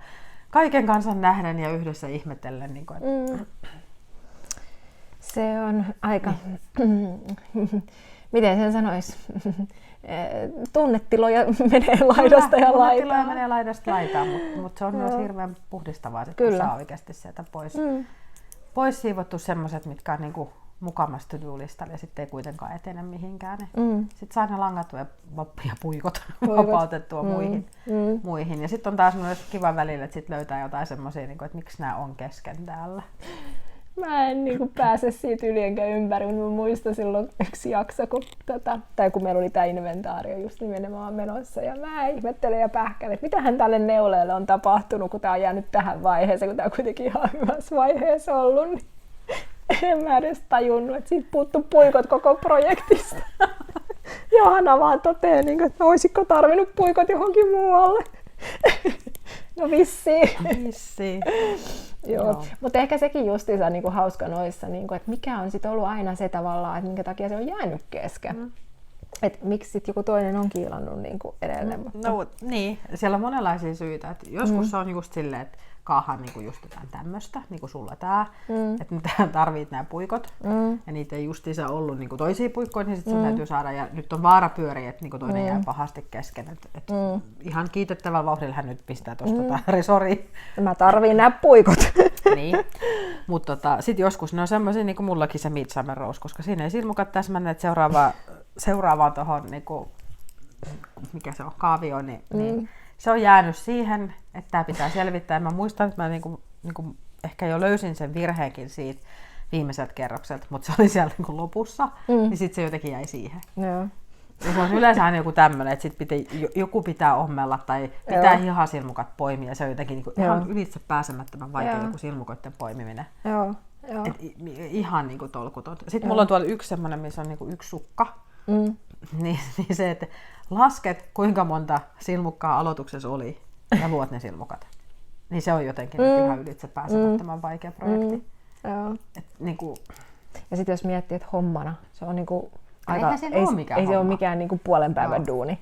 kaiken kansan nähden ja yhdessä ihmetellen. Niin kuin, se on aika, miten sen sanoisi, tunnetiloja menee laidasta ja laitaan. Tunnetiloja menee laidasta laitaan, mutta se on myös hirveän puhdistavaa, kun saa oikeasti sieltä pois siivottu semmoiset, mitkä on niinku mukamassa to-do-listalla ja sitten ei kuitenkaan etene mihinkään. Sitten saa ne langat ja puikot vapautettua muihin. Ja sitten on taas myös kiva välillä, että sit löytää jotain semmoisia, että miksi nämä on kesken täällä. Mä en pääse siitä yli enkä ympäri, mutta mä muistan silloin yksi jakso, kun meillä oli tämä inventaario just nimenomaan menossa. Ja mä ihmettelen ja pähkälen, että mitähän tälle neuleelle on tapahtunut, kun tää on jäänyt tähän vaiheeseen, kun tää on kuitenkin ihan hyvässä vaiheessa ollut. En mä edes tajunnut, että siitä puuttuu puikot koko projektista. Johanna vaan toteaa, että olisiko tarvinnut puikot johonkin muualle. No vissiin. Joo. Mutta ehkä sekin justiinsa niinku hauska noissa, niinku, että mikä on sit ollut aina se tavallaan, että minkä takia se on jäänyt kesken. Että miksi sit joku toinen on kiilannut niinku edelleen. No niin, siellä on monenlaisia syitä. Et joskus se on just silleen, että kaahan niinku just jotain tämmöstä, niinku sulla tää, että nyt tarvit nämä puikot. Ja niitä ei justiinsa ollut niinku toisia puikkoja, niin sit se täytyy saada. Ja nyt on vaara pyöriä, että niinku toinen jää pahasti kesken. Ihan kiitettävällä vauhdilla hän nyt pistää tuosta resoriin. Mä tarviin nämä puikot. Niin. Mutta sit joskus ne on semmoisia, niin kuin mullakin se Midsummer Rose, koska siinä ei silmukat täsmänneet seuraavaan tuohon, niinku, mikä se on, kaavioon, niin se on jäänyt siihen, että tämä pitää selvittää. Mä muistan, että mä niinku ehkä jo löysin sen virheenkin siitä viimeiseltä kerrokselta, mutta se oli siellä niinku lopussa, niin sitten se jotenkin jäi siihen. Joo. Ja se on yleensä aina joku tämmöinen, että joku pitää ommella tai pitää hihasilmukat poimia. Se on jotenkin niinku ihan ylitse pääsemättömän vaikea joku silmukoiden poimiminen. Joo. Ihan niinku tolkuton. Sitten mulla on tuolla yksi semmoinen, missä on niinku yksi sukka. Niin se, että lasket kuinka monta silmukkaa aloituksessa oli ja luot ne silmukat. Niin se on jotenkin ihan ylitse pääsemättömän vaikea projekti. Niinku... Ja sitten jos miettii, että hommana se on niinku aika, ei se ole mikään niinku puolen päivän duuni.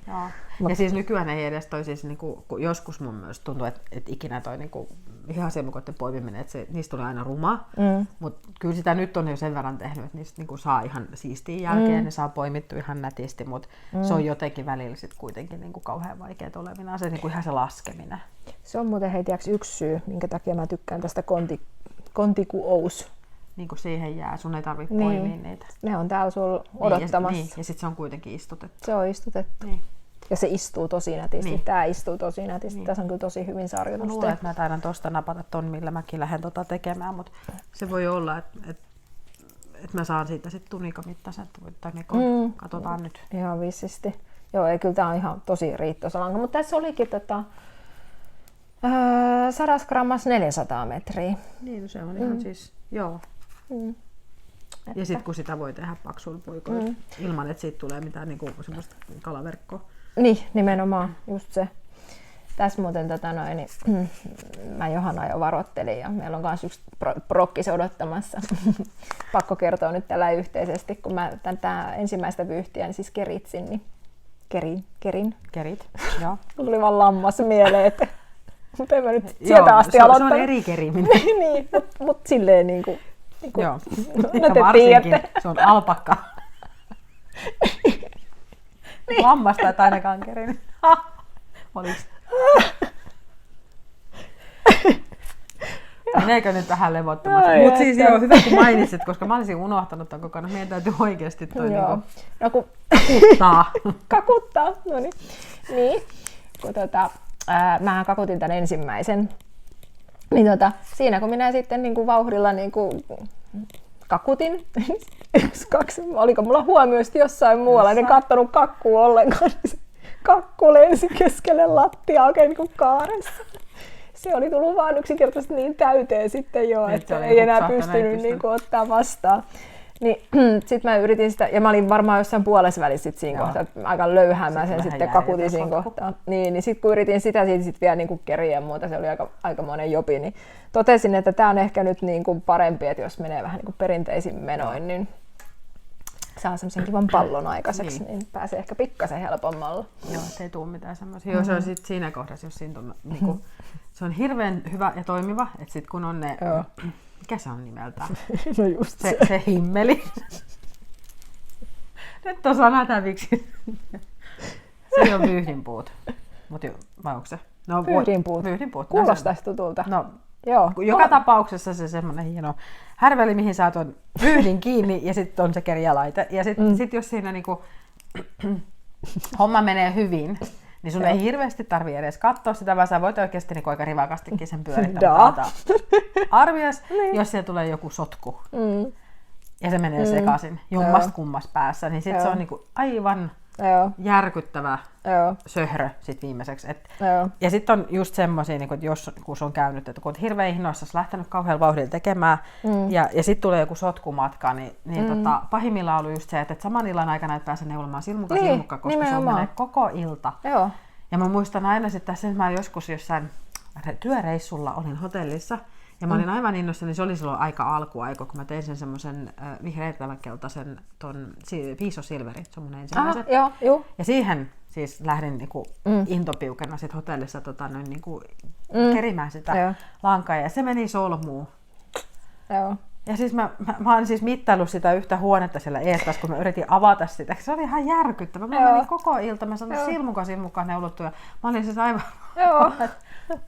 Ja siis nykyään ei edes toi siis niinku, joskus mun myös tuntuu, että ikinä toi niinku hihasilmukoiden poimiminen, että niistä tulee aina ruma. Mutta kyllä sitä nyt on jo sen verran tehnyt, että niistä niinku saa ihan siistiä jälkeen, ne saa poimittu ihan nätisti, mutta se on jotenkin välillä sit kuitenkin niinku kauhean vaikeet olevinaan, se niinku ihan se laskeminen. Se on muuten yksi syy, minkä takia mä tykkään tästä Contiguous. Niin kuin siihen jää, sun ei tarvitse poimia niitä. Ne on täällä sulla odottamassa. Ja sitten se on kuitenkin istutettu. Se on istutettu. Niin. Ja se istuu tosi nätisti. Tää istuu tosi nätisti. Tässä on kyllä tosi hyvin sarjoitusta. Mä luulen, että mä taidan tosta napata ton, millä mäkin lähden tekemään, mutta se voi olla, että mä saan siitä sitten tunikamittaiset. Katsotaan nyt. Ihan vissisti. Joo, ei kyllä tää on ihan tosi riittoisa lanka. Mutta tässä olikin 100 grammas 400 metriä. Niin, se on ihan siis, joo. Ja sitten kun sitä voi tehdä paksuilla puikoilla ilman, että siitä tulee mitään niinku semmoista kalaverkkoa. Niin, nimenomaan, just se. Tässä muuten mä Johanna jo varoittelin ja meillä on myös yksi prokkis odottamassa. Pakko kertoa nyt tällä yhteisesti, kun mä tätä ensimmäistä vyyhtiä siis keritsin, niin Kerit, joo. Tuli vaan lammas mieleen, että mutta en mä nyt sieltä asti aloittanut. Se on eri keriminen. Niin, mutta silleen niinku joo. No te tiedätte. Se on alpakka. Niin. Lammasta et ainakaan kerinyt. Oliks? Meneekö nyt vähän levottomasti? Mutta siis joo, hyvä kun mainitsit, koska mä olisin unohtanut ton kokonaan. Meidän täytyy oikeesti toi niinku kakuttaa. No niin. Kun mähän kakutin tän ensimmäisen. Niin siinä kun minä sitten niinku vauhdilla niinku kakutin, 1, 2, oliko mulla huomioisesti jossain muualla, en kattonut kakkua ollenkaan, niin kakku lensi keskelle lattiaa oikein niin kuin kaaressa. Se oli tullut vaan yksinkertaisesti niin täyteen sitten jo, että ei enää pystynyt niin kuin ottaa vastaan. Niin sit mä yritin sitä, ja mä olin varmaan jossain puolessa välissä sit siinä kohtaa, että aika löyhää mä sen sitten kakutin siinä kohtaa. Niin sit kun yritin sitä sit vielä niin keriä ja muuta, se oli aikamoinen jopi, niin totesin, että tää on ehkä nyt niin kuin parempi, että jos menee vähän niin kuin perinteisin menoin, niin saa semmoisen kivan pallon aikaiseksi, niin pääsee ehkä pikkasen helpommalla. Joo, ei tule mitään semmoisia. Joo, se on sit siinä kohdassa, jos siinä on, niinku, se on hirveän hyvä ja toimiva, että sit kun on ne... Mikä se on nimeltään? No just se himmeli. Nyt on sanat häviksi. Se on vyyhdinpuut. Vai onko se? No, vyyhdinpuut. Kuulostaisi tutulta. No, joo. Joka tapauksessa se semmoinen hieno härveli, mihin saa tuon vyyhdin kiinni ja sitten on se kerjalaite. Ja sit jos siinä niinku, homma menee hyvin, niin sun ei hirveästi tarvitse edes katsoa sitä, vaan sä voit oikeasti niin aika rivakastikin sen pyörittää. Arvias, jos siellä tulee joku sotku ja se menee sekaisin jommasta kummasta päässä, niin sit se on niin aivan Joo. Järkyttävä söhrö sit viimeiseksi. Ja sitten on just semmosia, niin kun on käynyt, että kun on hirveän innoissasi lähtenyt kauhealla vauhdilla tekemään, ja sitten tulee joku sotkumatka, niin pahimmillaan on ollut just se, että saman illan aikana et pääse neulomaan silmukka, koska se menee koko ilta. Joo. Ja mä muistan aina sitten, että mä joskus jossain työreissulla olin hotellissa, ja mä olin aivan innossa, niin se oli silloin aika alkuaiko, kun mä tein sen semmoisen vihreäkeltaisen ton Piece of Silverin, se on mun ensimmäisen. Ja siihen siis lähdin niinku intopiukena sit hotellissa niinku kerimään sitä lankaa, ja se meni solmuun. Joo. Ja siis mä olin siis mittaillut sitä yhtä huonetta siellä eestas, kun mä yritin avata sitä. Se oli ihan järkyttävä. Mä menin koko ilta, mä sanoin silmukaan neulottu. Ja mä olin siis aivan...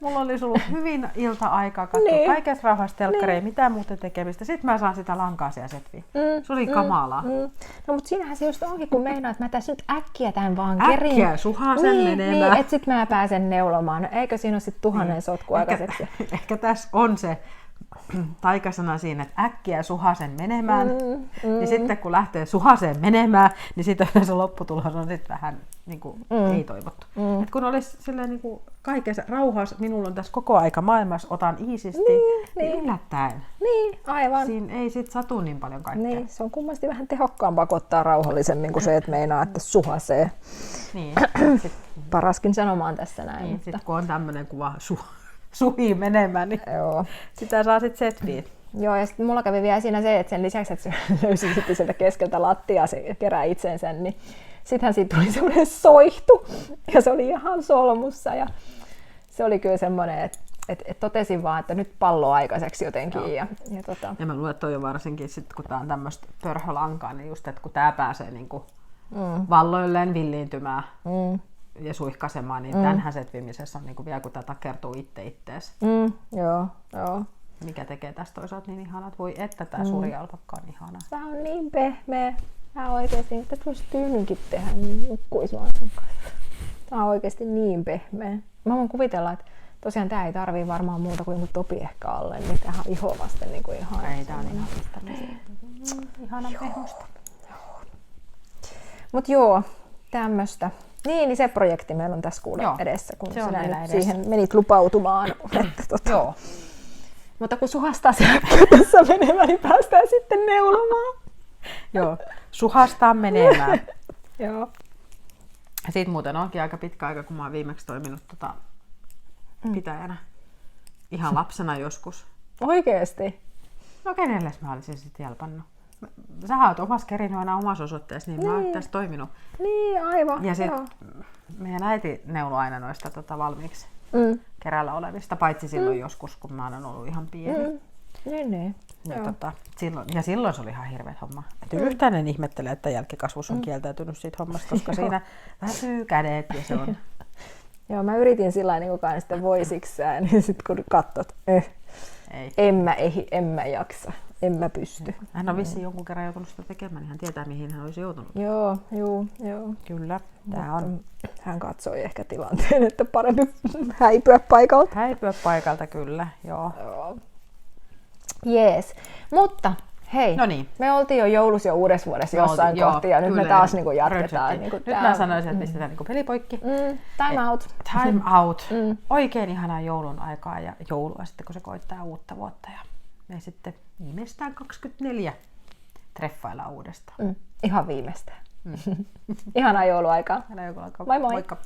Mulla oli ollut hyvin ilta-aikaa katsoa kaikessa rauhassa telkkareja, mitään muuta tekemistä. Sitten mä saan sitä lankaa siellä setviin. Se oli kamalaa. No mutta siinähän se just onkin, kun meinaa, että mä tässä nyt äkkiä tämän vaan kerin. Äkkiä suhaan sen menemään. Niin, että sit mä pääsen neulomaan. No, eikö siinä ole sit 1000 sotku aikaiseksi? Ehkä tässä on se taikasana siinä, että äkkiä suhasen menemään, niin sitten kun lähtee suhaseen menemään, niin sitten se lopputulos on sitten vähän niin kuin ei toivottu. Et kun olisi silleen niin kuin kaikessa rauhassa, minulla on tässä koko aika maailmassa, otan iisisti, niin yllättäen. Niin, aivan. Siinä ei sitten satu niin paljon kaikkea. Niin, se on kummasti vähän tehokkaampaa, kun ottaa rauhallisemmin kuin se, että meinaa, että suhasee. Niin. Paraskin sanomaan tässä näin. Niin, sitten kun on tämmöinen kuva suhiin menemään, niin sitä saa sitten setviin. Joo, ja sitten mulla kävi vielä siinä se, että sen lisäksi, että se löysi sitten sieltä keskeltä lattiaa, se kerää itsensä, niin sittenhän siitä tuli semmoinen soihtu, ja se oli ihan solmussa, ja se oli kyllä semmoinen, että totesin vaan, että nyt pallo aikaiseksi jotenkin. Ja mä luulen, että toi on varsinkin, sit, kun tää on tämmöistä pörhölankaa, niin just, että kun tää pääsee niinku valloilleen villiintymään, ja suihkaisemaan, niin tämänhän setvimisessä on niin vielä kun tämä takertuu ittees. Joo. Mikä tekee tästä toisaalta niin ihanaa, että voi että tämä surjalpakka on ihanaa. Tämä on niin pehmeä. Tämä oikeasti, että voisi tyynynkin tehdä, niin nukkuisi vaan sun kanssa. Tämä on oikeasti niin pehmeä. Mä voin kuvitella, että tosiaan tämä ei tarvii varmaan muuta kuin joku topi ehkä alle, niin tähän on ihoa vasten niin kuin ihan... Ei, tämä on ihan ihanan pehmusta. Mut joo, tämmöstä. Niin se projekti meillä on tässä kuule edessä, kun sinä nyt edessä. Siihen menit lupautumaan. Joo. Mutta kun suhastaa se tässä menemään, niin päästään sitten neulomaan. Joo, suhastaa menemään. Joo. Siitä muuten onkin aika pitkä aika, kun mä oon viimeksi toiminut pitäjänä. Ihan lapsena joskus. Oikeesti? No kenelles mä olisin sitten jelpannut? Sähän oot omassa kerinyt aina omassa osoitteessa, niin mä oon tässä toiminut. Niin, aivan. Ja sitten meidän äiti neuloi aina noista valmiiksi kerällä olevista, paitsi silloin joskus, kun mä oon ollut ihan pieni. Niin. Silloin se oli ihan hirveä homma. Yhtään en ihmettele, että jälkikasvus on kieltäytynyt siitä hommasta, koska siinä väsyy kädet ja se on... Joo, mä yritin sillä niin kukaan sitten voisiksään, niin sitten kun katsot, ei. En mä jaksa. En mä pysty. Hän on vissiin jonkun kerran joutunut sitä tekemään, niin hän tietää, mihin hän olisi joutunut. Joo. Kyllä, tää on. Hän katsoi ehkä tilanteen, että parempi häipyä paikalta. Häipyä paikalta, kyllä, joo. Jees, mutta hei, me oltiin jo joulussa ja uudessa vuodessa jossain kohti, ja nyt me taas niin jatketaan. Nyt mä sanoisin, että pistetään peli poikki. Time out. Time out. Oikein ihanaa joulun aikaa ja joulua sitten, kun se koittaa uutta vuotta. Ja me sitten viimeistään 24 treffaillaan uudestaan. Ihan viimeistään. Ihanaa jouluaikaa. Ihanaa jouluaikaa. Moi moi. Moikka.